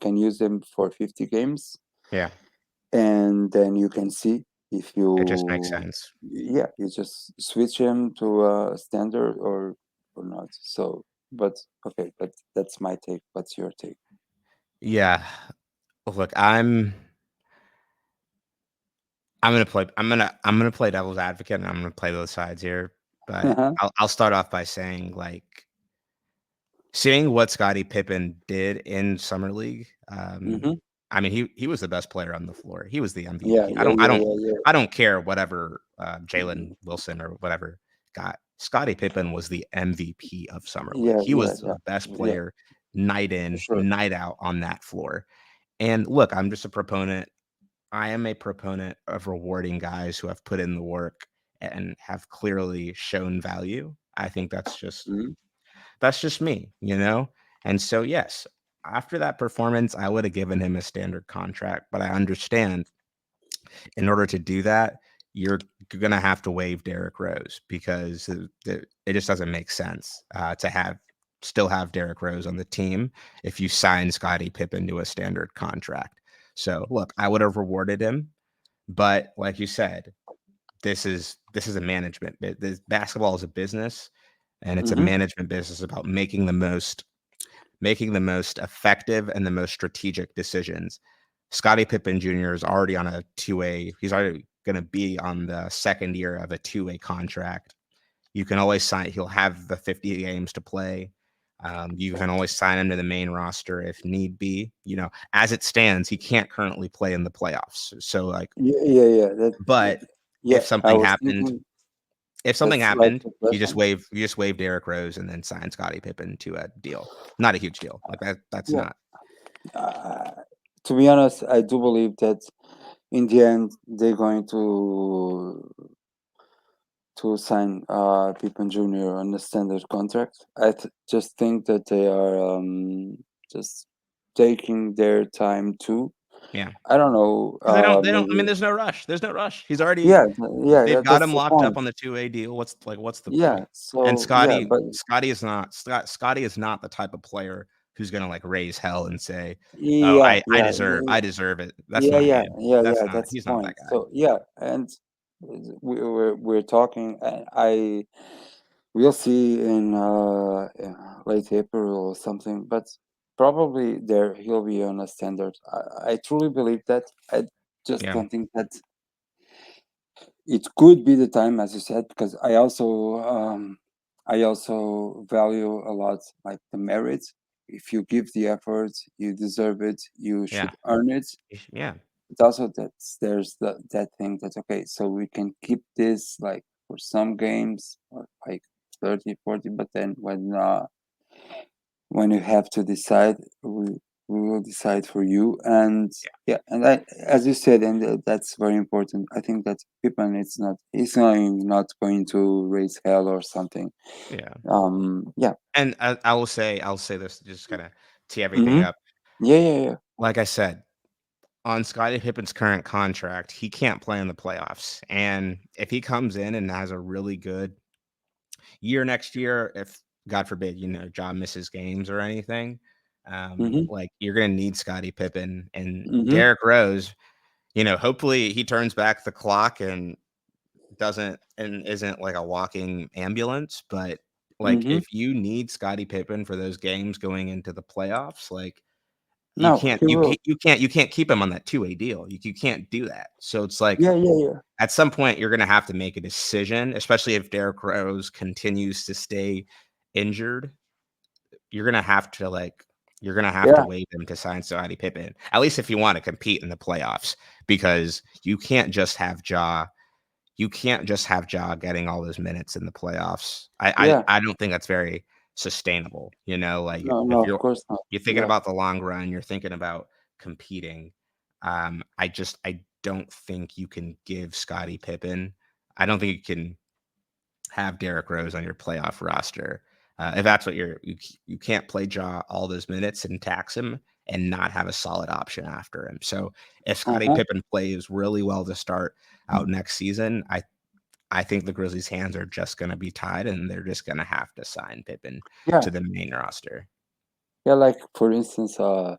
can use him for 50 games,
Yeah.
and then you can see if
It just makes
you,
sense.
yeah, you just switch him to a standard or not. So, but okay, that's my take. What's your take?
Yeah. Look, I'm gonna play devil's advocate, and I'm gonna play both sides here. But
Uh-huh.
I'll start off by saying, like, seeing what Scottie Pippen did in summer league.
Mm-hmm.
I mean, he was the best player on the floor. He was the
Yeah,
MVP. I
yeah,
don't I
yeah,
don't
yeah, yeah.
I don't care whatever Jalen Wilson or whatever got. Scottie Pippen was the MVP of summer league.
Yeah,
He
yeah,
was the
yeah,
best
yeah,
player night
for
in,
sure.
night out on that floor. And look, I'm just a proponent. I am a proponent of rewarding guys who have put in the work and have clearly shown value. I think
Mm-hmm.
that's just me, you know? And so, yes, after that performance, I would have given him a standard contract, but I understand in order to do that, you're going to have to waive Derrick Rose because it just doesn't make sense to have still have Derrick Rose on the team if you sign Scottie Pippen to a standard contract. So, look, I would have rewarded him, but like you said, this is a management. This basketball is a business, and it's a
Mm-hmm.
management business about making the most effective and the most strategic decisions. Scottie Pippen Jr. is already on a two-way. He's already going to be on the second year of a two-way contract. You can always sign. He'll have the 50 games to play. You can always sign him to the main roster if need be. As it stands, he can't currently play in the playoffs. So, like,
Yeah, yeah, yeah.
but
Yeah.
if
I
something
was
happened,
thinking
if something
that's like
happened,
the
you just
question.
wave Derrick Rose and then sign Scottie Pippen to a deal. Not a huge deal. Like that. That's
Yeah.
not.
Uh, to be honest, I do believe that in the end they're going to sign Pippen Jr. on a standard contract. Just think that they are just taking their time too.
Yeah.
I don't know.
Because they don't. I mean,
Maybe.
there's no rush. There's no rush. He's already.
Yeah, yeah.
They've got
That's
him
the
locked up
point.
on the two-way deal. What's the
Yeah.
point? And
So yeah, but
Scotty is not the type of player who's gonna like raise hell and say, "Oh,
yeah,
I
yeah,
I deserve it." That's
yeah,
not
yeah,
him.
yeah, yeah. That's the
He's not that
point.
guy.
So yeah, and we're talking. I we'll see in late April or something, but probably there he'll be on a standard. I truly believe that. I just
Yeah.
don't think that it could be the time, as you said, because I also value a lot like the merits. If you give the effort, you deserve it. You
Yeah.
should earn it.
Yeah.
But also there's that thing that's okay. So we can keep this like for some games or like 30, 40. But then when you have to decide, we will decide for you. And yeah, and as you said, and that's very important. I think that Pippen, not going to raise hell or something.
Yeah.
Yeah.
And I'll say this to just kind of tee everything
Mm-hmm.
up.
Yeah, yeah, yeah.
Like I said, on Scottie Pippen's current contract, he can't play in the playoffs. And if he comes in and has a really good year next year, if God forbid, Ja misses games or anything,
Mm-hmm.
like you're gonna need Scottie Pippen and
Mm-hmm.
Derrick Rose. Hopefully he turns back the clock and isn't like a walking ambulance. But like
Mm-hmm.
if you need Scottie Pippen for those games going into the playoffs, like you
No, he will.
you can't keep him on that two-way deal. You can't do that. So it's like
Yeah, yeah, yeah,
at some point you're gonna have to make a decision, especially if Derrick Rose continues to stay injured. You're gonna have to like you're gonna have to
yeah,
wait him to sign Scottie Pippen, at least if you want to compete in the playoffs, because you can't just have Ja getting all those minutes in the playoffs.
yeah.
I don't think that's very sustainable. Like
No, no,
if
of course not.
you're thinking
Yeah,
about the long run, you're thinking about competing. I don't think you can give Scottie Pippen. I don't think you can have Derrick Rose on your playoff roster. If that's what you can't play Ja all those minutes and tax him and not have a solid option after him. So if Scottie
uh-huh.
Pippen plays really well to start out next season, I think the Grizzlies' hands are just going to be tied, and they're just going to have to sign Pippen
Yeah,
to the main roster.
yeah. Like for instance, not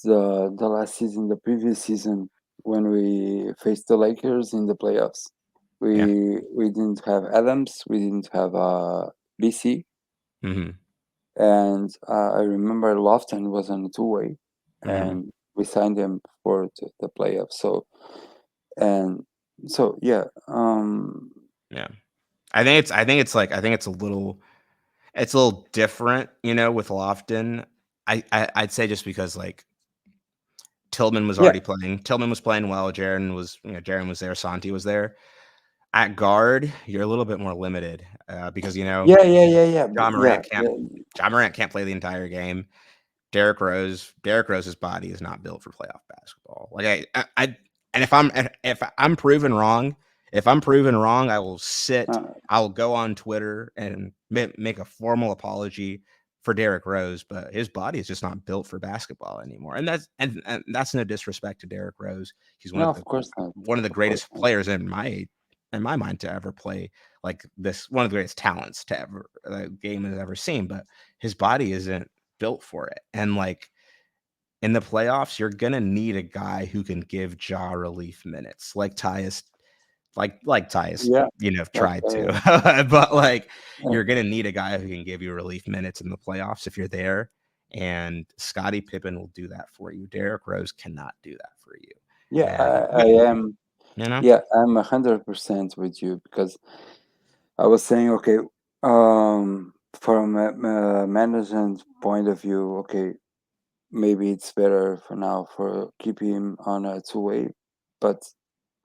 the last season, the previous season when we faced the Lakers in the playoffs.
Yeah.
We didn't have Adams, we didn't have BC,
Hmm.
and I remember Lofton was on a two-way,
Hmm.
and we signed him for the playoffs. And so yeah,
Yeah. I think it's a little different, with Lofton. I'd say just because like Tillman was
yeah,
already playing. Tillman was playing well. Jaren was there. Santi was there. At guard, you're a little bit more limited because
yeah, yeah, yeah, yeah,
John
yeah,
Morant can't
yeah.
John Morant can't play the entire game. Derrick Rose's body is not built for playoff basketball. Like and if I'm proven wrong, I will
Uh,
I'll go on Twitter and make a formal apology for Derrick Rose, but his body is just not built for basketball anymore. And that's no disrespect to Derrick Rose. He's
no, of course not.
one of the
Of course
greatest
not.
players in my mind to ever play like this, one of the greatest talents to ever the game has ever seen, but his body isn't built for it. And like in the playoffs, you're gonna need a guy who can give Ja relief minutes, like Tyus,
Yeah, like
tried to. But like you're gonna need a guy who can give you relief minutes in the playoffs if you're there. And Scottie Pippen will do that for you. Derrick Rose cannot do that for you.
yeah,
And
I am.
you know,
Yeah, I'm 100% with you because I was saying, okay, from a management point of view, okay, maybe it's better for now for keep him on a two-way, but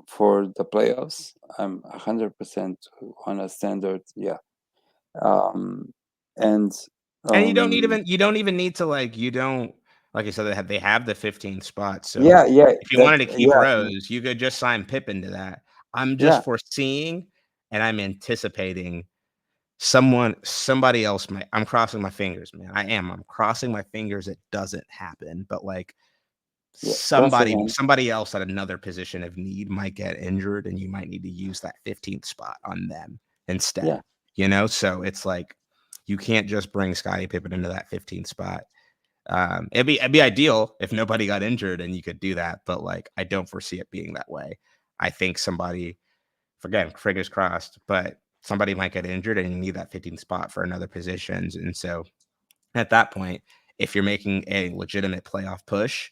for the playoffs, I'm 100% on a standard. Yeah, um, and
and
um,
you don't even need to you don't like I said, they have the 15th spot. So
yeah, yeah,
if you
that
wanted to keep
yeah,
Rose, you could just sign Pippen to that. I'm just
yeah,
foreseeing and I'm anticipating somebody else might. I'm crossing my fingers, man. I'm crossing my fingers it doesn't happen. But like
yeah. Cross your hand.
somebody else at another position of need might get injured and you might need to use that 15th spot on them
Yeah,
instead. So it's like you can't just bring Scottie Pippen into that 15th spot. It'd be ideal if nobody got injured and you could do that, but like I don't foresee it being that way. I think somebody, again, fingers crossed, but somebody might get injured and you need that 15th spot for another positions. And so at that point, if you're making a legitimate playoff push,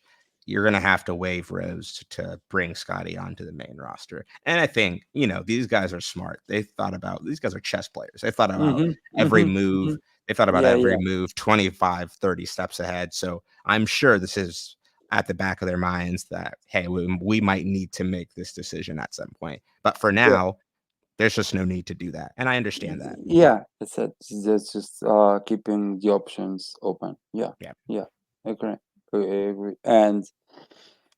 you're going to have to waive Rose to bring Scotty onto the main roster. And I think, these guys are smart. These guys are chess players. They thought about
mm-hmm,
every
mm-hmm, hmm
move. They thought about
yeah,
every
yeah,
move 25, 30 steps ahead. So I'm sure this is at the back of their minds that, hey, we might need to make this decision at some point. But for
yeah.
now, there's just no need to do that. And I understand that.
Yeah, that's just keeping the options open. Yeah,
Yeah.
yeah, I agree. I agree. And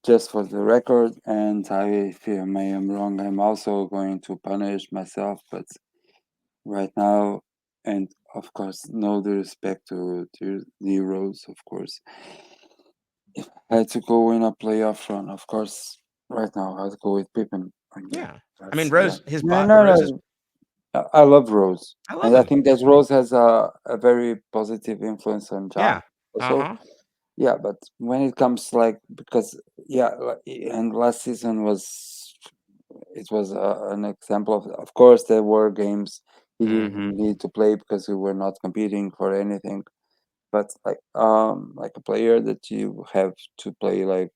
just for the record, and if I am wrong, I'm also going to punish myself. But right now, and of course, no disrespect to the Rose, of course. If I had to go in a playoff run, of course, right now I'd go with Pippen. Yeah,
Yeah. I mean,
that's yeah. No, no,
Rose is,
no. I love Rose,
I love
and I
him.
think that Rose has a very positive influence on Ja.
Yeah.
Also,
Uh-huh.
yeah, but when it comes like because yeah, and last season was it was an example of course there were games he didn't
Mhm.
need to play because we were not competing for anything, but like a player that you have to play like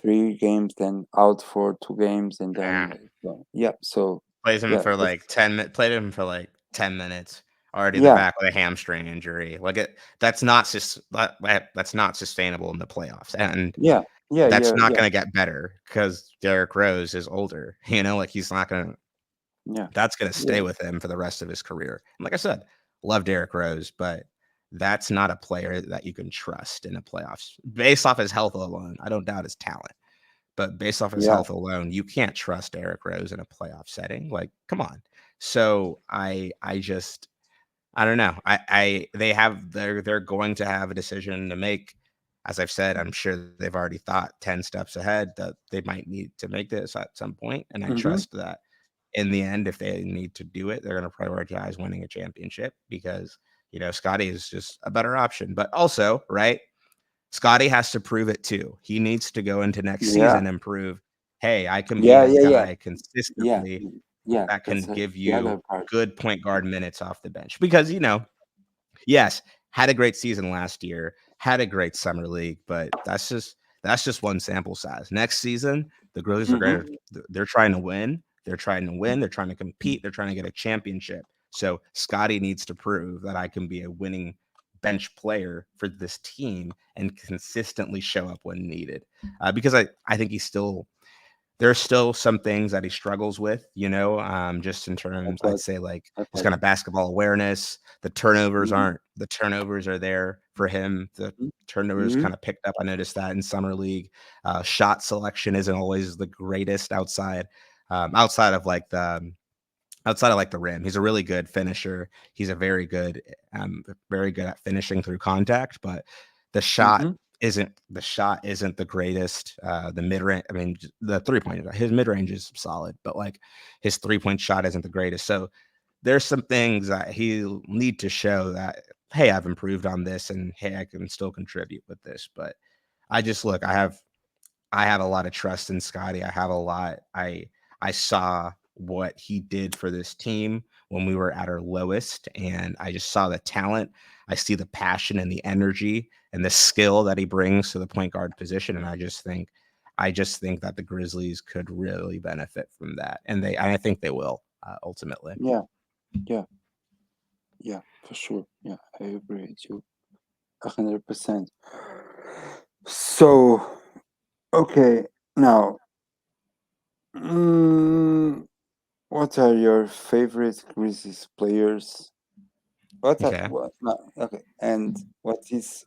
3 games, then out for 2 games, and then
Nah.
like yeah. So
Plays him
yeah,
for
that's
like 10 min played him for like 10 minutes, already in the
yeah,
back with a hamstring injury. Like, that's not that's not sustainable in the playoffs, and
yeah, yeah,
that's
yeah,
not
yeah,
gonna get better because Derrick Rose is older, like, he's not gonna
yeah,
that's gonna stay
yeah,
with him for the rest of his career. And like I said, love Derrick Rose, but that's not a player that you can trust in the playoffs based off his health alone. I don't doubt his talent. But based off his
yeah,
health alone, you can't trust Derrick Rose in a playoff setting. Like, come on. So I don't know. They're going to have a decision to make. As I've said, I'm sure they've already thought 10 steps ahead that they might need to make this at some point. And I
mm-hmm.
trust that in the end, if they need to do it, they're going to prioritize winning a championship because, Scotty is just a better option. But also, right? Scotty has to prove it too. He needs to go into next
Yeah,
season and prove, hey, I can be
yeah,
a
yeah, yeah,
guy
yeah,
consistently
yeah.
that can
That's
give
the
you
other part.
good point guard minutes off the bench. Because, yes, had a great season last year, had a great summer league, but that's just one sample size. Next season, the Grizzlies are going
Mm-hmm.
to they're trying to win. They're trying to win. They're trying to compete. They're trying to get a championship. So Scotty needs to prove that I can be a winning bench player for this team and consistently show up when needed. Because I think there's still some things that he struggles with, just in terms,
That's
I'd
what.
say, like
That's
his
what.
kind of basketball awareness.
Mm-hmm.
The turnovers are there for him. The turnovers
Mm-hmm.
kind of picked up. I noticed that in summer league. Shot selection isn't always the greatest outside of like the rim. He's a really good finisher. He's very good at finishing through contact, but the shot
Mm-hmm.
isn't the greatest. The mid range, I mean, the 3 point, his mid range is solid, but like his 3 point shot isn't the greatest. So there's some things that he'll need to show that, hey, I've improved on this, and hey, I can still contribute with this. But I just look, I have a lot of trust in Scotty. I have a lot. I saw what he did for this team when we were at our lowest, and I just saw the talent. I see the passion and the energy and the skill that he brings to the point guard position, and I just think that the Grizzlies could really benefit from that, and I think they will ultimately.
Yeah, yeah, yeah, for sure. Yeah, I agree with you 100%. So, okay, now, mm, what are your favorite Grizzlies players?
Okay,
What? No, okay, and what is?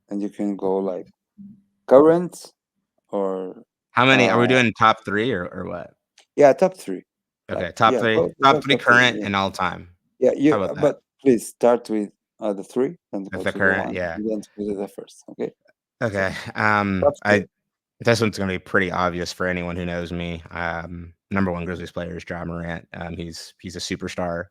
And you can go like current or
how many are we
uh,
doing? Top three or what?
yeah, top three. Like
Okay, top
yeah,
three,
go top three.
current
Yeah,
and all time.
yeah.
How
You
about that?
but please start with the three, then
If
go
the
to the
current,
one,
yeah.
and then to the first. Okay, so
Okay.
top three.
I This one's gonna be pretty obvious for anyone who knows me. Number one Grizzlies player is Ja Morant. He's a superstar.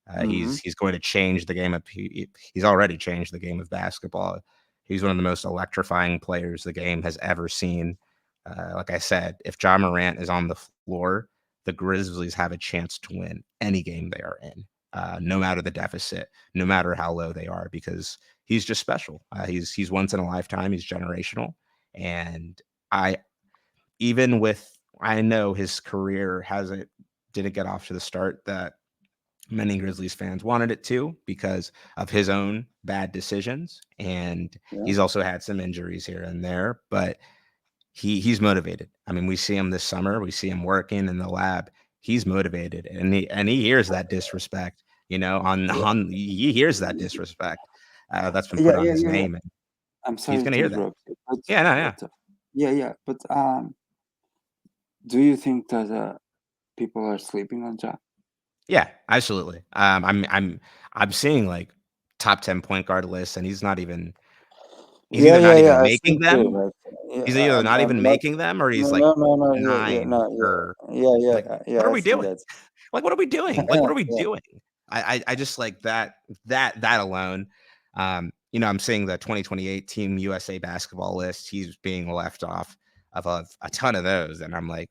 Mm-hmm.
He's going to change the game of he's already changed the game of basketball. He's one of the most electrifying players the game has ever seen. Like I said, if Ja Morant is on the floor, the Grizzlies have a chance to win any game they are in, no matter the deficit, no matter how low they are, because he's just special. He's once in a lifetime. He's generational, and I even with I know his career hasn't didn't get off to the start that many Grizzlies fans wanted it to because of his own bad decisions, and
Yeah.
he's also had some injuries here and there, but he's motivated. I mean, we see him this summer, we see him working in the lab. He's motivated, and he hears that disrespect,
Yeah.
he hears that disrespect that's been
Yeah.
put on
Yeah.
his
Yeah. Yeah.
name, and
I'm
he's
sorry
gonna
to
hear that.
interrupt you, but
Yeah, no, yeah.
but yeah, yeah. But do you think that people are sleeping on Ja?
Yeah, absolutely. I'm seeing like top 10 point guard lists, and he's
Yeah,
either
yeah,
not
yeah.
even
I
making
see too.
them.
Like, yeah,
He's either not
I'm
even
not.
making them, or
No,
he's like
no, no, no. Yeah, yeah,
9
no,
or
yeah, yeah,
like,
yeah,
what
yeah.
are
I
we
see
doing?
that.
Like, what are we doing? Like, what are we
Yeah.
doing? I just like that alone. I'm seeing the 2028 Team USA basketball list. He's being left off of a ton of those, and I'm like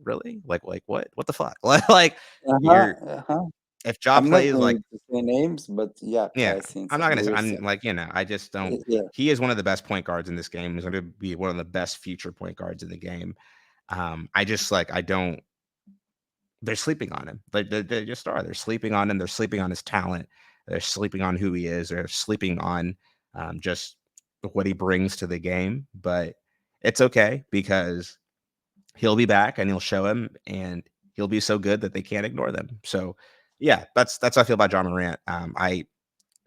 really? Like what? What the fuck? Like
Uh huh.
you're
Uh huh.
if Ja
I'm not
plays
going
like
to say names, but yeah,
yeah,
I've seen
I'm
some
not gonna say
weird
I'm
things.
like, I just don't
Yeah.
he is one of the best point guards in this game. He's gonna be one of the best future point guards in the game. I just like I don't they're sleeping on him. They just are. They're sleeping on him. They're sleeping on his talent. They're sleeping on who he is. They're sleeping on just what he brings to the game. But it's okay because he'll be back and he'll show him, and he'll be so good that they can't ignore them. So, yeah, that's how I feel about John Morant.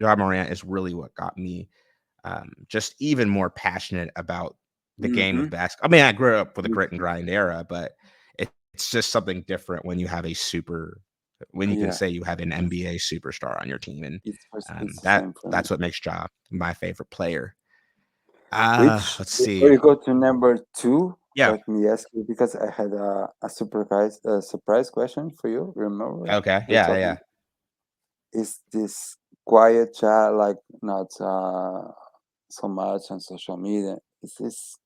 John Morant is really what got me just even more passionate about the game of
Mm-hmm.
basketball. I mean, I grew up with a grit and grind era, but it's just something different when you have when you can
Yeah.
say you have an NBA superstar on your team, and
It's the
that
same for me.
that's what makes Ja my favorite player.
Which,
Let's
before
see.
you go to number two,
Yeah.
let me ask you because I had a surprise question for you. Remember,
Okay.
we
Yeah.
talking.
Yeah.
Is this quiet chat like not so much on social media? Is this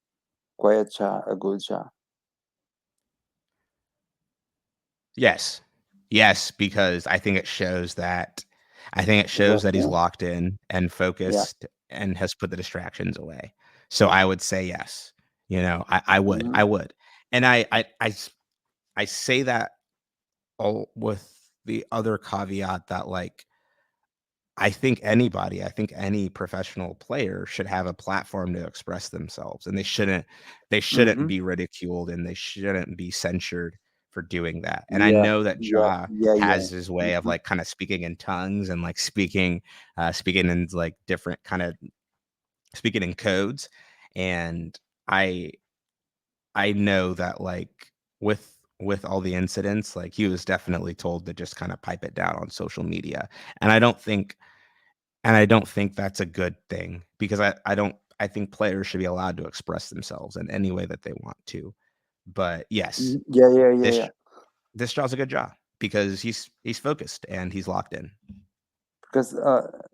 quiet chat a good chat?
Yes. Yes, because I think it
Is
shows
that
that he's
fair?
locked in and
Yeah.
focused and has put the distractions away. So I would say yes.
Hmm.
I would. And I say that all with the other caveat that like I think any professional player should have a platform to express themselves, and they shouldn't
Hmm.
be ridiculed and they shouldn't be censured for doing that. And I
Yeah.
know that
Yeah.
Ja
Yeah. Yeah.
has his way of
Hmm.
like kind of speaking in tongues and like speaking in like different kind of speaking in codes. And I I know that like with all the incidents, like he was definitely told to just kind of pipe it down on social media. And I don't think that's a good thing because I think players should be allowed to express themselves in any way that they want to. But yes,
Yeah. Yeah. Yeah.
this
Yeah.
this jaw's a good job because he's focused and he's locked in.
Because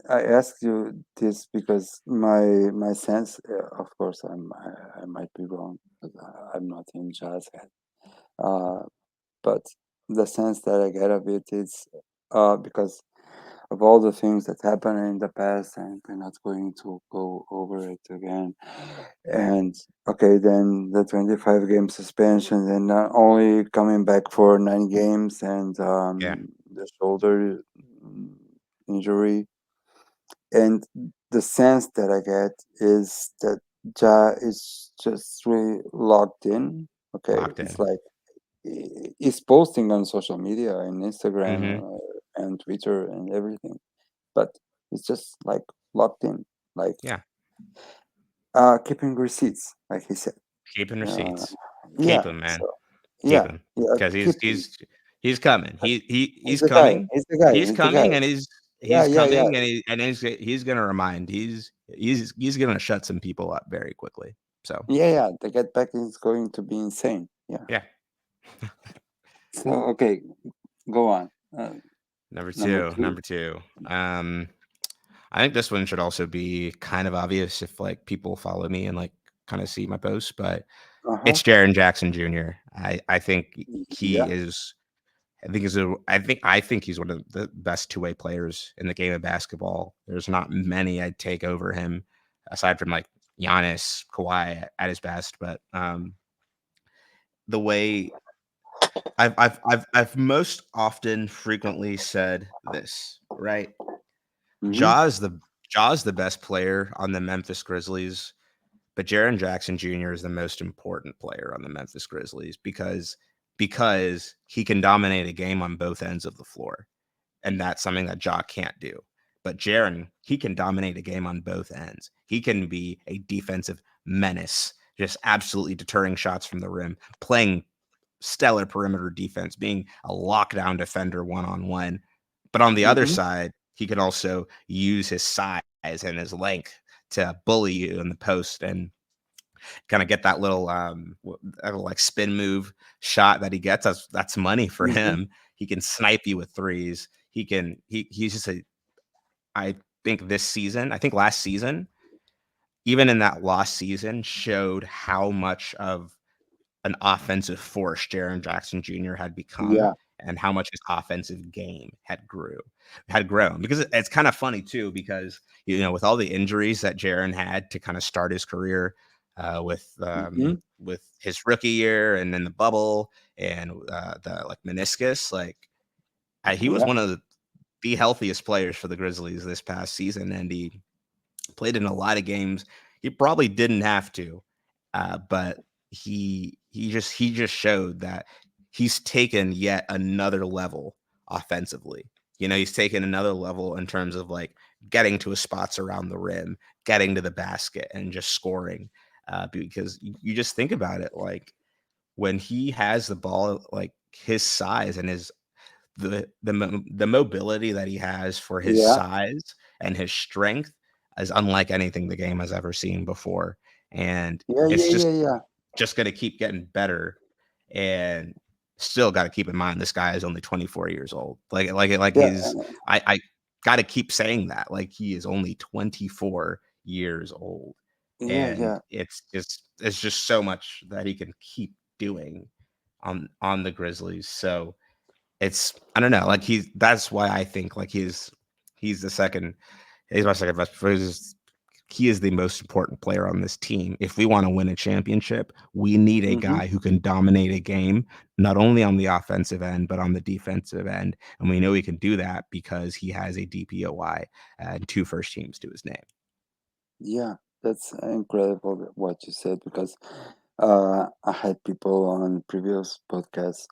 I asked you this because my sense, of course, I might be wrong. 'Cause I'm not in jazz head. Uh, but the sense that I get of it is because of all the things that happened in the past, and we're not going to go over it again. And okay, then the 25 game suspension, and not only coming back for 9 games, and
Yeah,
the shoulder mm, injury. And the sense that I get is that Ja is just really locked in. Okay,
locked
it's
in.
like he's posting on social media and Instagram
Hmm.
and Twitter and everything, but it's just like locked in, like
Yeah,
keeping receipts, like he said.
keeping
Uh,
receipts.
yeah,
Keep him, man.
so
Keep
yeah,
him
yeah,
because
keep him.
he's coming.
He's
He's
the guy.
coming.
He's the guy.
He's
He's the guy.
coming, and
Yeah,
he's
yeah, yeah,
coming, and he's gonna remind. He's gonna shut some people up very quickly. So
yeah, yeah. The get back is going to be insane. Yeah.
yeah.
So okay, go on. Number two.
Number two. I think this one should also be kind of obvious if like people follow me and like kind of see my posts, but
Uh huh.
it's Jaren Jackson Jr. I think he
Yeah.
is. I think he's one of the best two-way players in the game of basketball. There's not many I'd take over him, aside from like Giannis, Kawhi at his best. But the way I've most often frequently said this, right?
Mm-hmm.
Ja's the Ja's the best player on the Memphis Grizzlies, but Jaren Jackson Jr. is the most important player on the Memphis Grizzlies because he can dominate a game on both ends of the floor. And that's something that Ja can't do. But Jaren, he can dominate a game on both ends. He can be a defensive menace, just absolutely deterring shots from the rim, playing stellar perimeter defense, being a lockdown defender one on one. But on the other
Mm-hmm.
side, he can also use his size and his length to bully you in the post and kind of get that little like spin move shot that he gets. That's money for
Mm-hmm.
him. He can snipe you with threes. He's just a I think this season, I think last season, even in that lost season, showed how much of an offensive force Jaren Jackson Jr. had become.
Yeah.
and how much his offensive game had grown. Because it's kind of funny too, because with all the injuries that Jaren had to kind of start his career,
Mm-hmm.
with his rookie year and then the bubble and the like meniscus, like he was
Yeah.
one of the healthiest players for the Grizzlies this past season, and he played in a lot of games. He probably didn't have to, but he just showed that he's taken yet another level offensively. He's taken another level in terms of like getting to his spots around the rim, getting to the basket, and just scoring. Because you just think about it, like when he has the ball, like his size and the mobility that he has for his
Yeah.
size and his strength is unlike anything the game has ever seen before, and
Yeah.
it's
Yeah.
just
Yeah. Yeah.
just going to keep getting better. And still got to keep in mind this guy is only 24 years old. Like
Yeah.
he's I got to keep saying that, like he is only 24 years old,
Yeah.
and
Yeah.
it's just so much that he can keep doing on the Grizzlies. So I don't know, like that's why I think like he's the second he's my second best. He is the most important player on this team. If we want to win a championship, we need a
Mm-hmm.
guy who can dominate a game, not only on the offensive end, but on the defensive end. And we know he can do that because he has a DPOY and two first teams to his name.
Yeah. That's incredible what you said, because I had people on previous podcasts.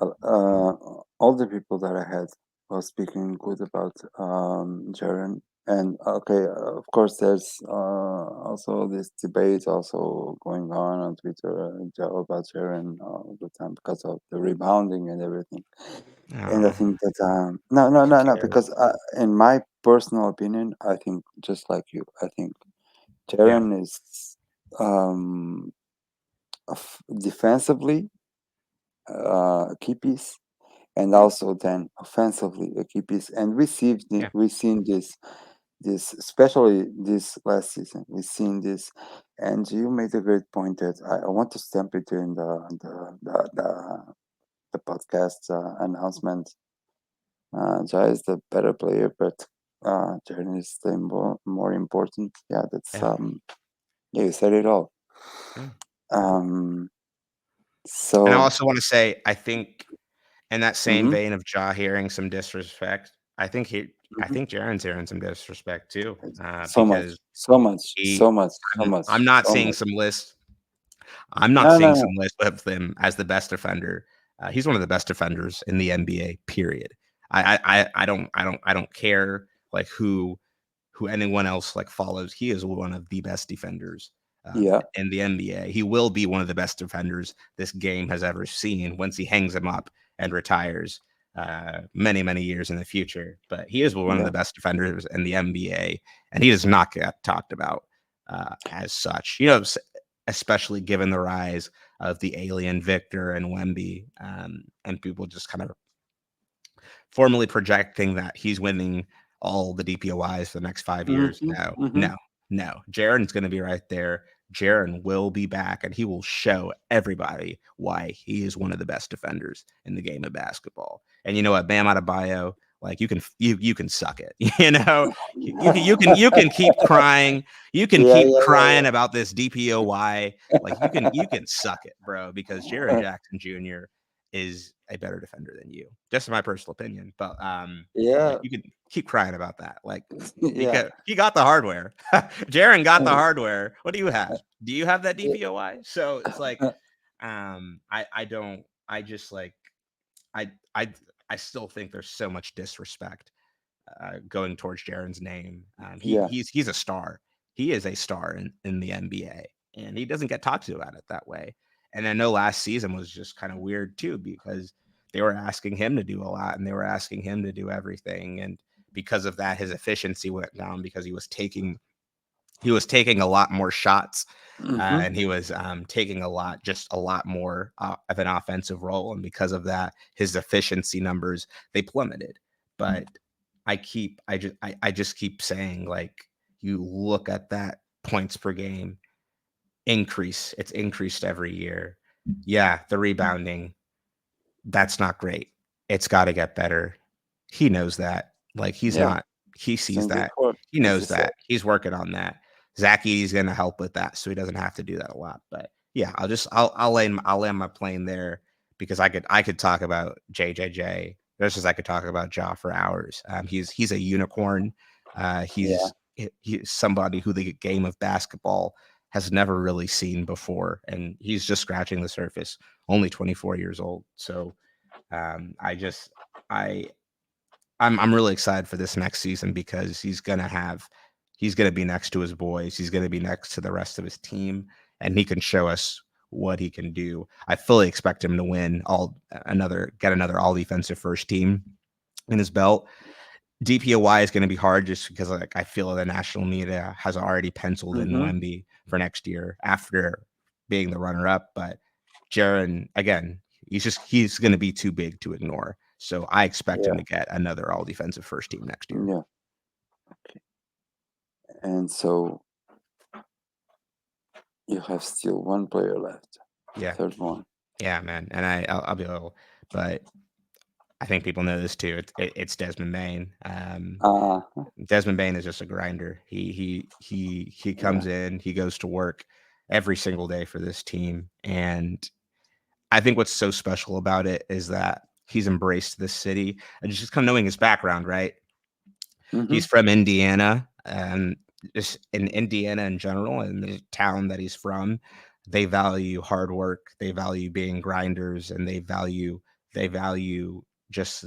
Uh, all the people that I had was speaking good about Jaren. And okay, of course, there's also this debate also going on Twitter about Jaren all the time because of the rebounding and everything. And I
Oh,
think that no, no,
who
no, no,
cares?
because in my personal opinion, I think just like you, I think
Yeah,
Jaren is um, defensively a key piece, and
yeah,
also then offensively a key piece. And
yeah,
we've seen this especially this last season. We've seen this, and you made a great point that I want to stamp it in the podcast announcement. Jai is the better player, but Jaren is the more important. Yeah, that's
yeah,
yeah, you said it all.
yeah.
Um,
And I
so.
also want to say, I think in that same
Mhm,
vein of Jaw hearing some disrespect, I
mhm.
think Jaren's hearing some disrespect too,
So much,
because
so much,
he
so much, so much,
I'm not
so
seeing
much.
some list. I'm not
No, no,
seeing
no.
some list of him as the best defender. He's one of the best defenders in the NBA. Period. I don't care like who anyone else like follows. He is one of the best defenders
Yeah.
in the NBA. He will be one of the best defenders this game has ever seen once he hangs him up and retires many years in the future. But he is one of
Yeah.
the best defenders in the NBA, and he does not get talked about as such. Especially given the rise of the alien Victor and Wemby, and people just kind of formally projecting that he's winning all the DPOYs for the next 5 years.
Mhm,
No,
mhm.
no, no. Jaren's going to be right there. Jaren will be back, and he will show everybody why he is one of the best defenders in the game of basketball. And you know what, Bam Adebayo, like you can suck it. You can keep crying. You can
Yeah,
keep
yeah,
crying
yeah,
about this DPOY. Like you can suck it, bro, because Jaren
yeah.
Jackson Jr. is a better defender than you. Just my personal opinion. But like
Yeah,
you could keep crying about that. Like
yeah.
because he got the hardware. Jaren got the hardware. What do you have? Do you have that DPOY? So it's like I don't I just like I I I still think there's so much disrespect going towards Jaren's name.
Yeah.
He's a star. He is a star in the NBA, and he doesn't get talked to about it that way. And I know last season was just kind of weird too because they were asking him to do a lot, and they were asking him to do everything, and because of that, his efficiency went down because he was taking a lot more shots,
Mhm.
and he was taking just a lot more of an offensive role, and because of that, his efficiency numbers they plummeted. But I just keep saying like you look at that points per game increase, it's increased every year. Yeah, the rebounding. That's not great. It's got to get better. He knows that. Like he's
Yeah,
not. He sees
since
that.
before,
He
as you
knows
said.
that. He's working on that. Zach Edey's going to help with that, so he doesn't have to do that a lot. But yeah, I'll land my plane there because I could talk about JJJ just as I could talk about Ja for hours. He's a unicorn.
Yeah,
He's somebody who the game of basketball has never really seen before, and he's just scratching the surface. Only 24 years old, so I just I I'm really excited for this next season because he's gonna be next to his boys. He's gonna be next to the rest of his team, and he can show us what he can do. I fully expect him to win get another all defensive first team in his belt. DPOY is going to be hard just because like I feel the national media has already penciled in
mm-hmm.
Wemby for next year after being the runner up. But Jaron, again, he's going to be too big to ignore. So I expect him
Yeah,
to get another all defensive first team next year.
yeah. Okay. And so you have still one player left,
Yeah,
third one.
yeah, man. And I'll be a little, but I think people know this too. It's Desmond Bain.
Uh,
Desmond Bain is just a grinder. He
yeah.
comes in, he goes to work every single day for this team, and I think what's so special about it is that he's embraced this city and just kind of knowing his background, right?
Mm-hmm.
He's from Indiana, and just in Indiana in general, and the town that he's from, they value hard work, they value being grinders, and they value just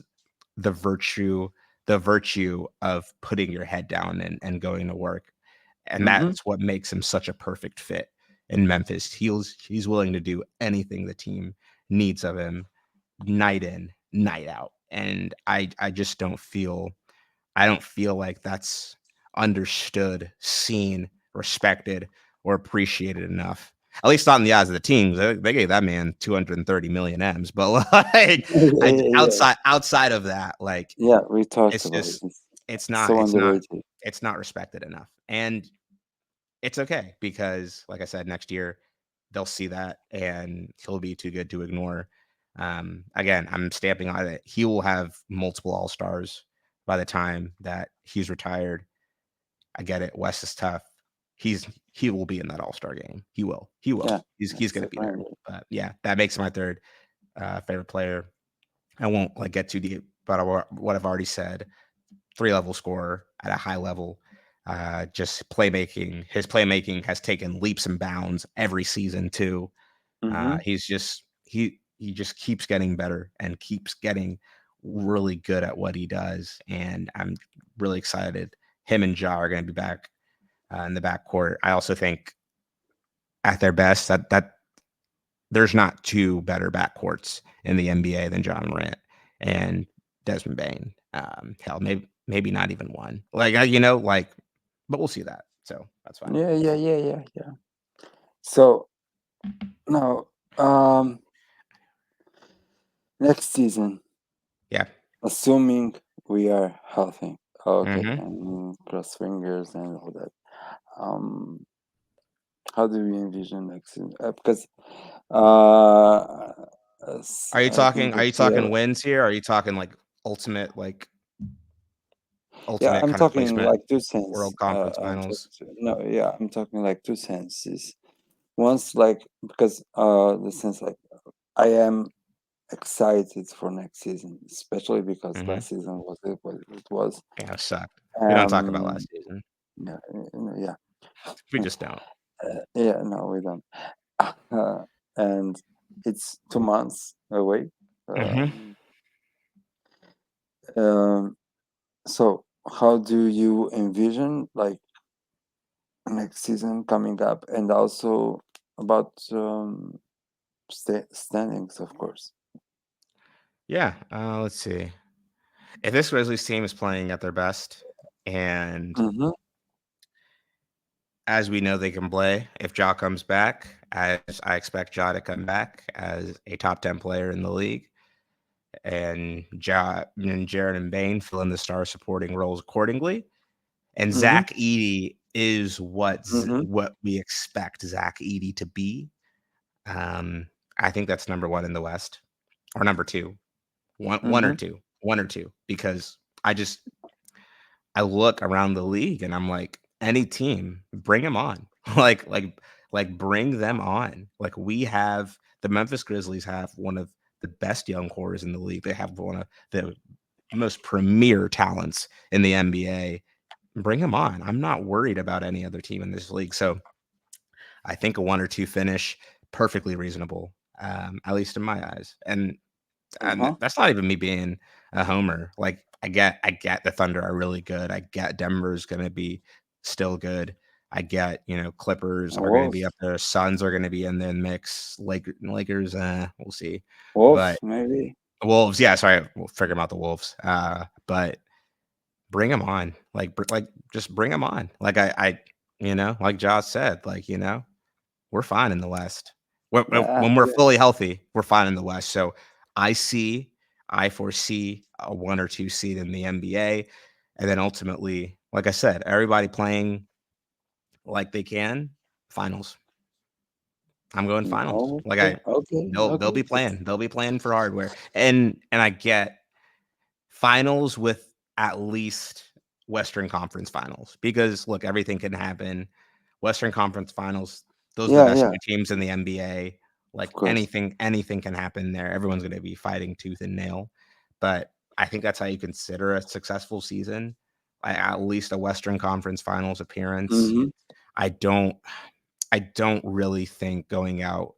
the virtue the virtue of putting your head down and going to work. And
Mm-hmm.
that's what makes him such a perfect fit in Memphis. He's willing to do anything the team needs of him, night in, night out. And I just don't feel like that's understood, seen, respected, or appreciated enough. At least not in the eyes of the teams. They gave that man 230 million M's, but like
Yeah, yeah, yeah.
outside of that, like
Yeah, we talked
it's
about it.
just
It's
it's not
so
it's not
underrated.
it's not respected enough. And it's okay because, like I said, next year they'll see that and he'll be too good to ignore. Again, I'm stamping on it. He will have multiple All Stars by the time that he's retired. I get it. West is tough. He will be in that All Star game. He will. He will.
Yeah,
He's
it's
going
a
to be there.
grinder.
But yeah, that makes my third favorite player. I won't like get too deep, but what I've already said. 3 level scorer at a high level. Just playmaking. His playmaking has taken leaps and bounds every season too.
Mm-hmm.
He just keeps getting better and keeps getting really good at what he does. And I'm really excited. Him and Ja are going to be back in the backcourt. I also think at their best that there's not two better backcourts in the NBA than John Morant and Desmond Bain. Hell, maybe not even one. Like like, but we'll see that. So that's fine.
Yeah, yeah, yeah, yeah, yeah. So now, next season,
Yeah.
assuming we are healthy, okay,
Hmm.
and cross fingers and all that. Um, how do we envision next season? Because uh, I think
Are
that
you
we
talking
are.
wins here? Or are you talking like ultimate like
Yeah,
ultimate
I'm
kind of
talking
placement?
like two cents.
World Conference
I'm
Finals.
talking no, yeah, I'm talking like two senses. Once like because the sense like I am excited for next season, especially because
Hmm.
last season was what it was.
Yeah, it sucked. We don't talk about
Um,
last season.
yeah, yeah,
We just don't.
yeah. No, we don't. And it's 2 months away.
Hmm.
Um, um, so how do you envision like next season coming up, and also about standings, of course.
Yeah. Let's see. If this Grizzlies team is playing at their best, and
Mm-hmm.
as we know they can play, if Ja comes back, as I expect Ja to come back as a top 10 player in the league, and Ja and Jared and Bain fill in the star supporting roles accordingly. And
Mm-hmm.
Zach Edey is
Mm-hmm.
what we expect Zach Edey to be. Um, I think that's number one in the West. or number two,
Mm-hmm.
one or two, because I look around the league and I'm like, any team, bring them on. Bring them on. Like we have the Memphis Grizzlies have one of the best young cores in the league. They have one of the most premier talents in the NBA. Bring them on. I'm not worried about any other team in this league. So I think a one or two finish, perfectly reasonable, at least in my eyes. And
Uh-huh.
that's not even me being a homer. Like I get the Thunder are really good. I get Denver's going to be still good. I get, Clippers are going to be
Wolves.
up there. Suns are going to be in the mix. Lakers, we'll see. But
Wolves, maybe.
Wolves, yeah, sorry, we'll figure about the Wolves. But bring them on. Just bring them on. Like Josh said, we're fine in the West.
Yeah,
When we're
yeah.
fully healthy, we're fine in the West. So I see, I foresee a one or two seed in the NBA, and then ultimately, like I said, everybody playing like they can. Finals. I'm going finals.
Oh, okay, okay,
They'll
okay.
be playing. They'll be playing for hardware, and I get finals with at least Western Conference Finals, because look, everything can happen. Western Conference Finals, those are the
Yeah,
best
yeah,
two teams in the NBA.
of
Like
course.
anything can happen there. Everyone's going to be fighting tooth and nail. But I think that's how you consider a successful season. At least a Western Conference Finals appearance.
Mm-hmm.
I don't I don't really think going out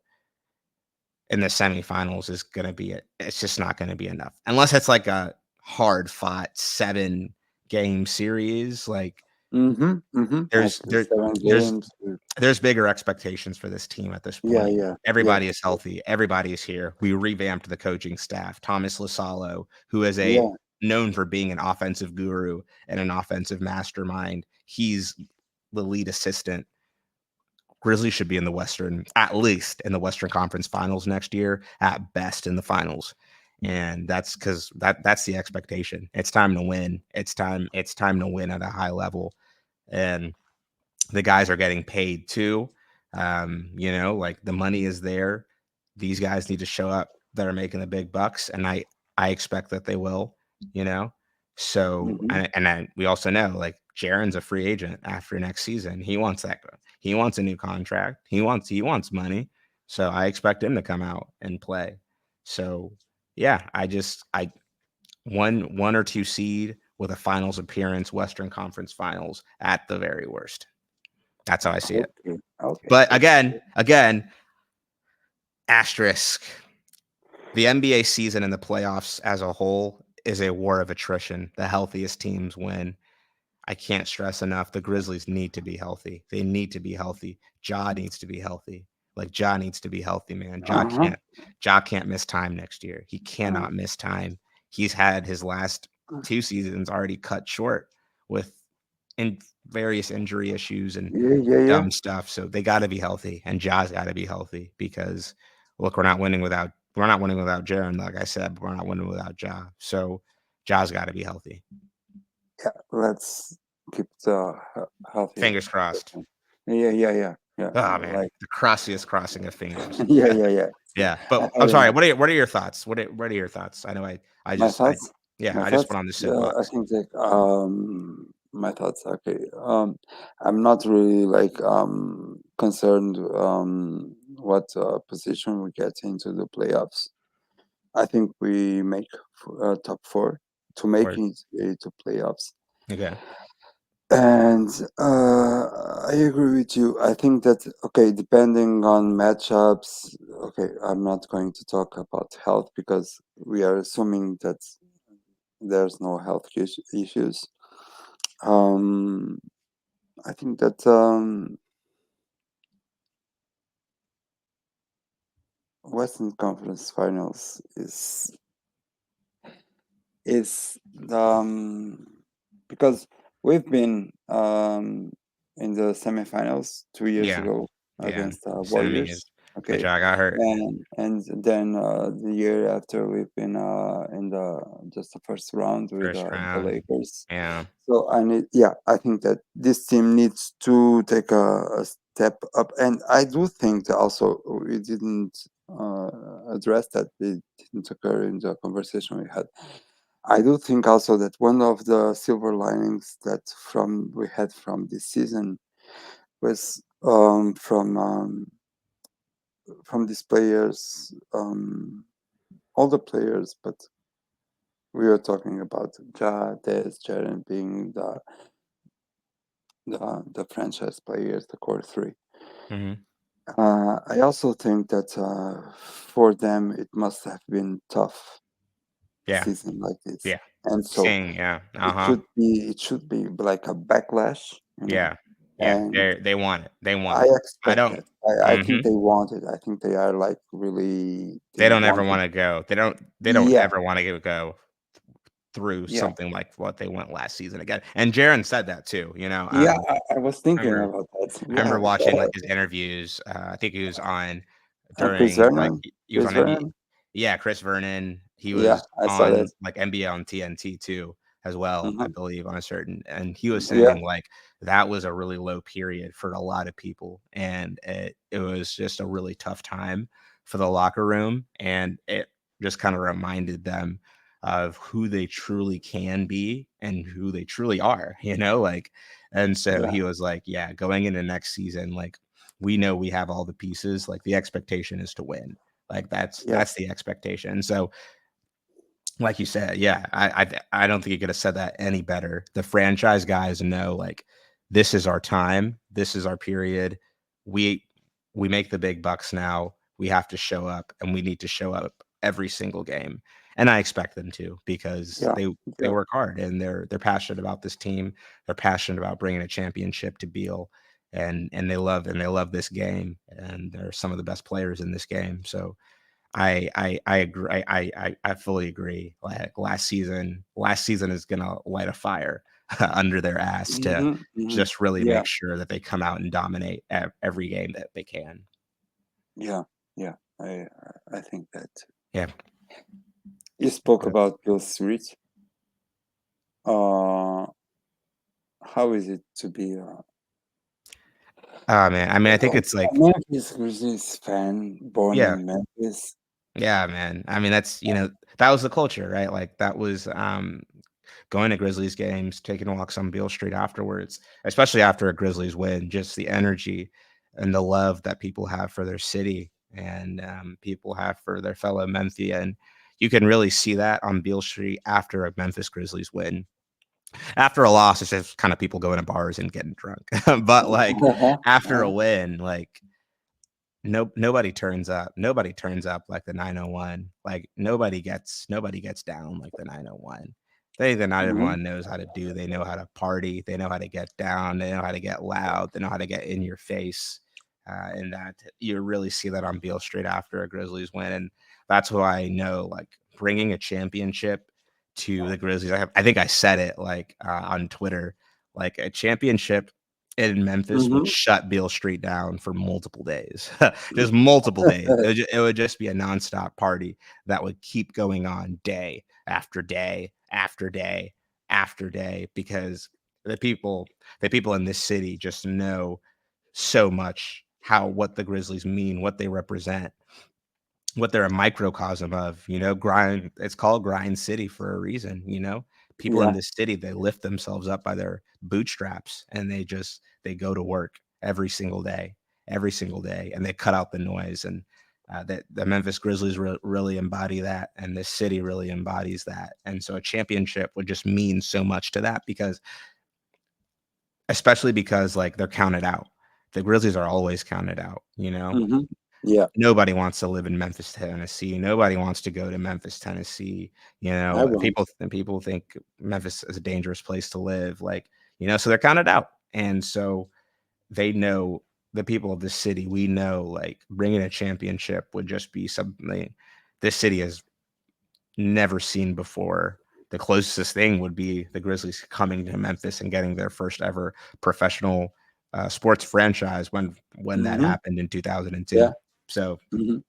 in the semifinals is going to be it. It's just not going to be enough unless it's like a hard fought 7-game series. Like
Mm-hmm. Mm-hmm. Like
there's
the
there
seven
there's
games.
there's bigger expectations for this team at this
Yeah,
point.
yeah, yeah,
Everybody
for
is
sure.
healthy. Everybody is here. We revamped the coaching staff. Thomas Lasalo, who is a
Yeah.
known for being an offensive guru and an offensive mastermind. He's the lead assistant. Grizzlies should be in the Western, at least in the Western Conference Finals next year, at best in the finals. And that's because that's the expectation. It's time to win. It's time to win at a high level. And the guys are getting paid too. Like the money is there. These guys need to show up that are making the big bucks, and I expect that they will. You know, so
Mm-hmm.
and then we also know like Jaron's a free agent after next season. He wants that. He wants a new contract. He wants money. So I expect him to come out and play. So yeah, I one or two seed with a finals appearance, Western Conference Finals at the very worst. That's how I see it.
Okay, okay,
But
that's
again, asterisk. The NBA season and the playoffs as a whole is a war of attrition. The healthiest teams win. I can't stress enough. The Grizzlies need to be healthy. They need to be healthy. Ja needs to be healthy. Like Ja needs to be healthy, man.
uh-huh.
Ja can't miss time next year. He
Uh,
cannot miss time. He's had his last two seasons already cut short with in various injury issues and
yeah, yeah, yeah.
dumb stuff. So they got to be healthy, and Ja's got to be healthy because look, we're not winning without Jaren, like I said, but we're not winning without Ja. So Ja's got to be healthy.
Yeah, let's keep the healthy.
Fingers crossed.
Yeah, yeah, yeah, yeah.
Oh man,
Like,
the crossiest crossing of fingers.
yeah, yeah, yeah.
Yeah,
I
but I'm
don't
sorry.
know.
What are your thoughts? What are your thoughts? I know
My
I
thoughts.
yeah,
My
I just
thoughts.
went on the
I
soapbox.
think like my thoughts. Okay. I'm not really like concerned what position we get into the playoffs. I think we make top four to make
Or
it to playoffs.
okay,
And I agree with you. I think that, okay, depending on matchups, okay, I'm not going to talk about health because we are assuming that there's no health issues. Um, I think that Western Conference Finals is because we've been in the semifinals 2 years
yeah,
ago
yeah.
against
Semis,
Warriors.
but
Okay,
Ja got hurt.
and then the year after we've been in the just the first round with
First
the
round.
Lakers.
Yeah,
So I think that this team needs to take a step up, and I do think that also we didn't. address that it didn't occur in the conversation we had. I do think also that one of the silver linings that we had from this season was from these players, all the players, but we were talking about Ja, Des, Jaren being the franchise players, the core three.
Mhm.
I also think that for them it must have been tough a
Yeah.
season like this,
Yeah.
and so
Seeing, yeah.
it
Uh-huh.
should be like a backlash,
Yeah. Yeah.
and
They want it. They want
I
it. I
expect
don't
that. I think
Mhm.
they want it. I think they are like really
They
they
don't ever
want it.
wanna go. They don't
Yeah,
ever wanna go through
yeah,
something like what they went last season again. And Jaren said that too,
yeah. I was thinking
remember
about that.
I remember
Yeah,
watching, like, his interviews, I think he was on
Chris
during, like,
Vernon,
he was
Chris
on NBA.
Vernon.
Yeah, Chris Vernon, he
Yeah,
was
I saw
on,
that.
like, NBA on TNT too, as well, I
Hmm.
believe, on a certain and he was
Yeah,
saying, like, that was a really low period for a lot of people, and it was just a really tough time for the locker room, and it just kinda reminded them of who they truly can be and who they truly are, like and so
yeah,
he was like, "Yeah, going into next season, like, we know we have all the pieces, like, the expectation is to win." Like,
yeah.
that's the expectation. So, like you said, yeah, I don't think you could have said that any better. The franchise guys know, like, this is our time, this is our period. We we make the big bucks now. We have to show up, and we need to show up every single game. And I expect them to because
Yeah,
they
yeah,
work hard and they're passionate about this team. They're passionate about bringing a championship to Beale, and they love this game, and they're some of the best players in this game. So I agree. I fully agree. Like last season is gonna light a fire under their ass to
hmm, hmm,
just really
yeah,
make sure that they come out and dominate every game that they can.
yeah, yeah. I think that
Yeah.
you spoke
Good.
about Beale Street. Uh, how is it to be
Oh man. I mean, I think it's
a
like,
Memphis Grizzlies fan born
yeah,
in Memphis?
yeah, man. I mean, that's that was the culture, right? Like that was going to Grizzlies games, taking walks on Beale Street afterwards, especially after a Grizzlies win, just the energy and the love that people have for their city and people have for their fellow Memphian. You can really see that on Beale Street after a Memphis Grizzlies win. After a loss, it's just kind of people going to bars and getting drunk. But like
Uh-huh,
after a
uh-huh,
win, like nobody turns up. Nobody turns up like the 901. Like nobody gets down like the 901. The
mhm,
901 knows how to do. They know how to party. They know how to get down. They know how to get loud. They know how to get in your face. And that you really see that on Beale Street after a Grizzlies win, and that's why I know like bringing a championship to the Grizzlies. I think I said it like on Twitter, like a championship in Memphis would
mhm.
shut Beale Street down for multiple days, just multiple days. It would just be a nonstop party that would keep going on day after day after day after day because the people the people in this city just know so much how what the Grizzlies mean, what they represent, what they're a microcosm of, grind. It's called Grind City for a reason, People in
Yeah,
this city, they lift themselves up by their bootstraps and they go to work every single day, and they cut out the noise. And that the Memphis Grizzlies really embody that, and this city really embodies that. And so a championship would just mean so much to that because, especially because like they're counted out. The Grizzlies are always counted out,
mhm. Yeah,
Nobody wants to live in Memphis, Tennessee. Nobody wants to go to Memphis, Tennessee.
I won't.
People think Memphis is a dangerous place to live, so they're counted out. And so they know the people of this city, we know like bringing a championship would just be something this city has never seen before. The closest thing would be the Grizzlies coming to Memphis and getting their first ever professional sports franchise when that
Mhm.
happened in
Yeah,
2002. So
mhm.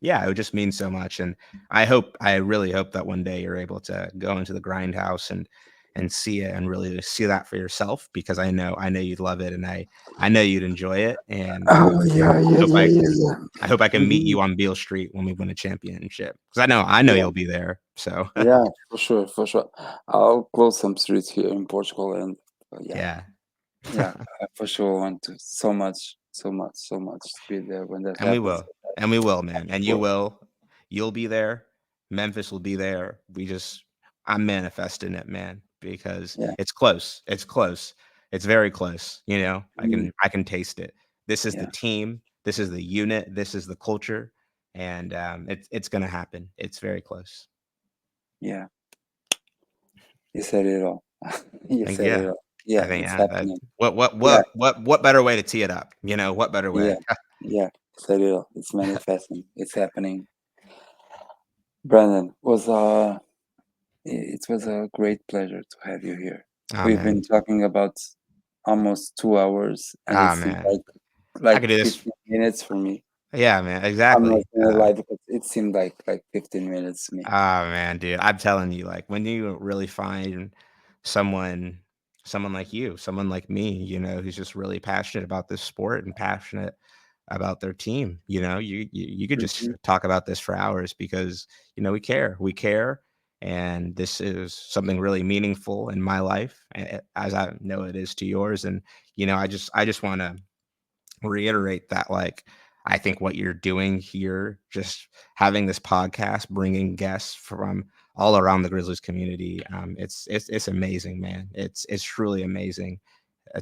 yeah, it would just mean so much. And I really hope that one day you're able to go into the grindhouse and and see it and really see that for yourself, because I know you'd love it, and I know you'd enjoy it, and
Oh yeah, yeah,
hope
yeah,
I
yeah, yeah.
I hope I can meet
Hmm.
you on Beale Street when we win a championship, because I know
Yeah,
you'll be there. So
yeah, for sure, for sure. I'll close some streets here in Portugal, and yeah,
yeah,
yeah, I for sure want to so much, so much, so much to be there when that
and we
happens.
will, and we will, man, and you
Well,
will. You'll be there. Memphis will be there. I'm manifesting it, man, because
yeah,
it's close. It's close. It's very close. I
mm,
can taste it. This is the
yeah,
team. This is the unit. This is the culture, and it's gonna happen. It's very close.
yeah. You said it all. You
I think,
said
yeah.
it all.
I
Yeah,
think,
it's
yeah. That
happening. Yeah,
what better way to tee it up? What better
yeah,
way?
yeah. You said it all. It's manifesting. It's happening. Brandon, it was a great pleasure to have you here.
Oh
We've
man.
been talking about almost 2 hours, and it
Oh
seemed
man. I
like
could do this.
15 minutes for me.
Yeah, man.
I'm not
Exactly.
gonna lie because it seemed like 15 minutes to me.
Ah, man, dude, I'm telling you, like, when you really find someone someone like you, someone like me, who's just really passionate about this sport and passionate about their team, you could just
Hmm.
talk about this for hours, because, we care. We care, and this is something really meaningful in my life, as I know it is to yours, and, I just wanna reiterate that, like, I think what you're doing here, just having this podcast, bringing guests from all around the Grizzlies community, it's amazing, man. It's truly amazing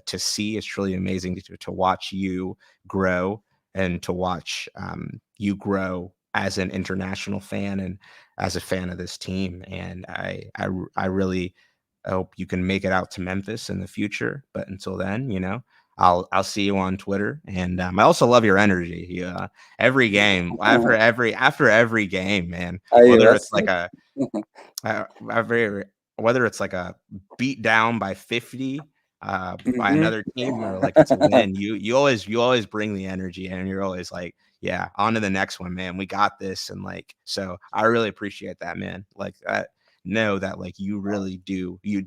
to see. It's truly amazing to watch you grow, and to watch you grow as an international fan and as a fan of this team. And I really hope you can make it out to Memphis in the future. But until then, I'll see you on Twitter, and I also love your energy. Every game, after every game, man.
Are you
Whether it's like
asking?
a every whether it's like a beat down by 50 by
Hmm.
another team, or like it's a win, you always bring the energy, and you're always like, yeah, on to the next one, man. We got this, and like, so I really appreciate that, man. Like, I know that, like, you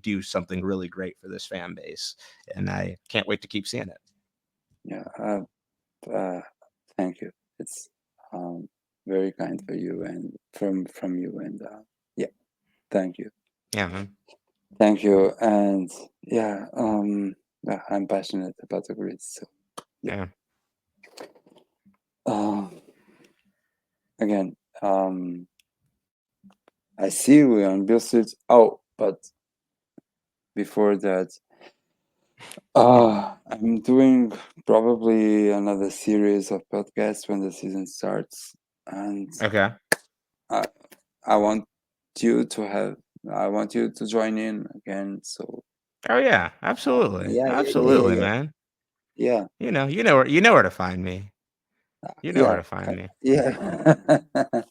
do something really great for this fan base, and I can't wait to keep seeing it.
Yeah. Uh, thank you. It's very kind for you and from you, and yeah, thank you.
Yeah, man.
Thank you. And yeah, yeah, I'm passionate about the grid. So yeah.
Yeah.
Um, again, I see you on Beale Street. Oh, but before that, I'm doing probably another series of podcasts when the season starts, and
Okay.
I I want you to have I want you to join in again. So
Oh yeah, absolutely,
yeah, yeah, yeah,
absolutely,
yeah,
man.
yeah,
You know where to find me. You know where
yeah,
to find me.
yeah, yeah,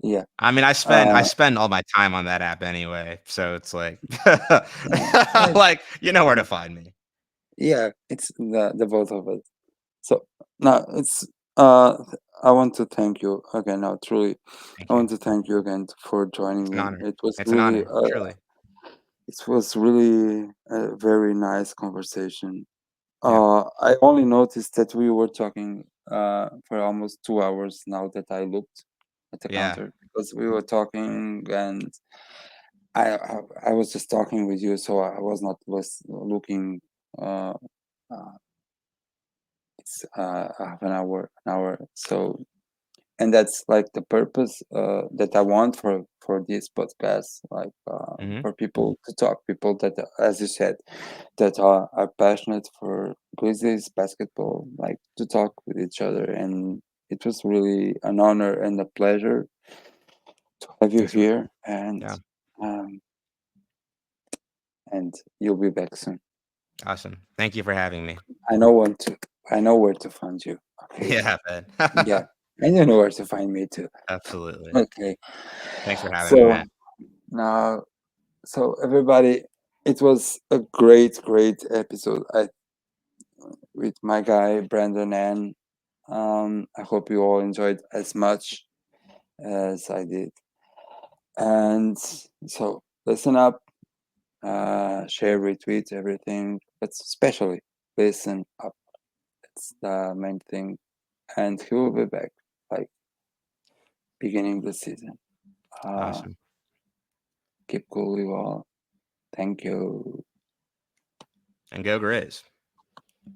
yeah.
I mean, I spend I
Uh,
spend all my time on that app anyway, so it's like,
yeah,
like, you know where to find me.
yeah, it's the both of us. So now it's uh I want to thank you again. Now, truly, I
Thank you.
want to thank you again for
It's
joining
an
me.
honor. It's an honor, truly.
It was really a very nice conversation.
Yeah.
I only noticed that we were talking for almost 2 hours now that I looked at the
Yeah.
counter, because we were talking, and I was just talking with you, so I was not looking. Uh, uh, it's half an hour. So, and that's like the purpose that I want for this podcast, like
Mhm.
for people to talk, people that, as you said, that are passionate for Grizzlies basketball, like to talk with each other. And it was really an honor and a pleasure to have you
Thanks, man.
here,
Yeah.
um, and you'll be back soon.
Awesome. Thank you for having me.
I know when to, I know where to find you. Okay.
Yeah, man.
Yeah. And you know where to find me too.
Absolutely.
Okay.
Thanks for having me,
So
man.
now, so everybody, it was a great, great episode. With my guy Brandon, and I hope you all enjoyed as much as I did. And so listen up, share, retweet everything, but especially listen up. That's the main thing. And he will be back, like beginning the season.
Awesome.
Keep cool, you all. Thank you.
And go Grizz.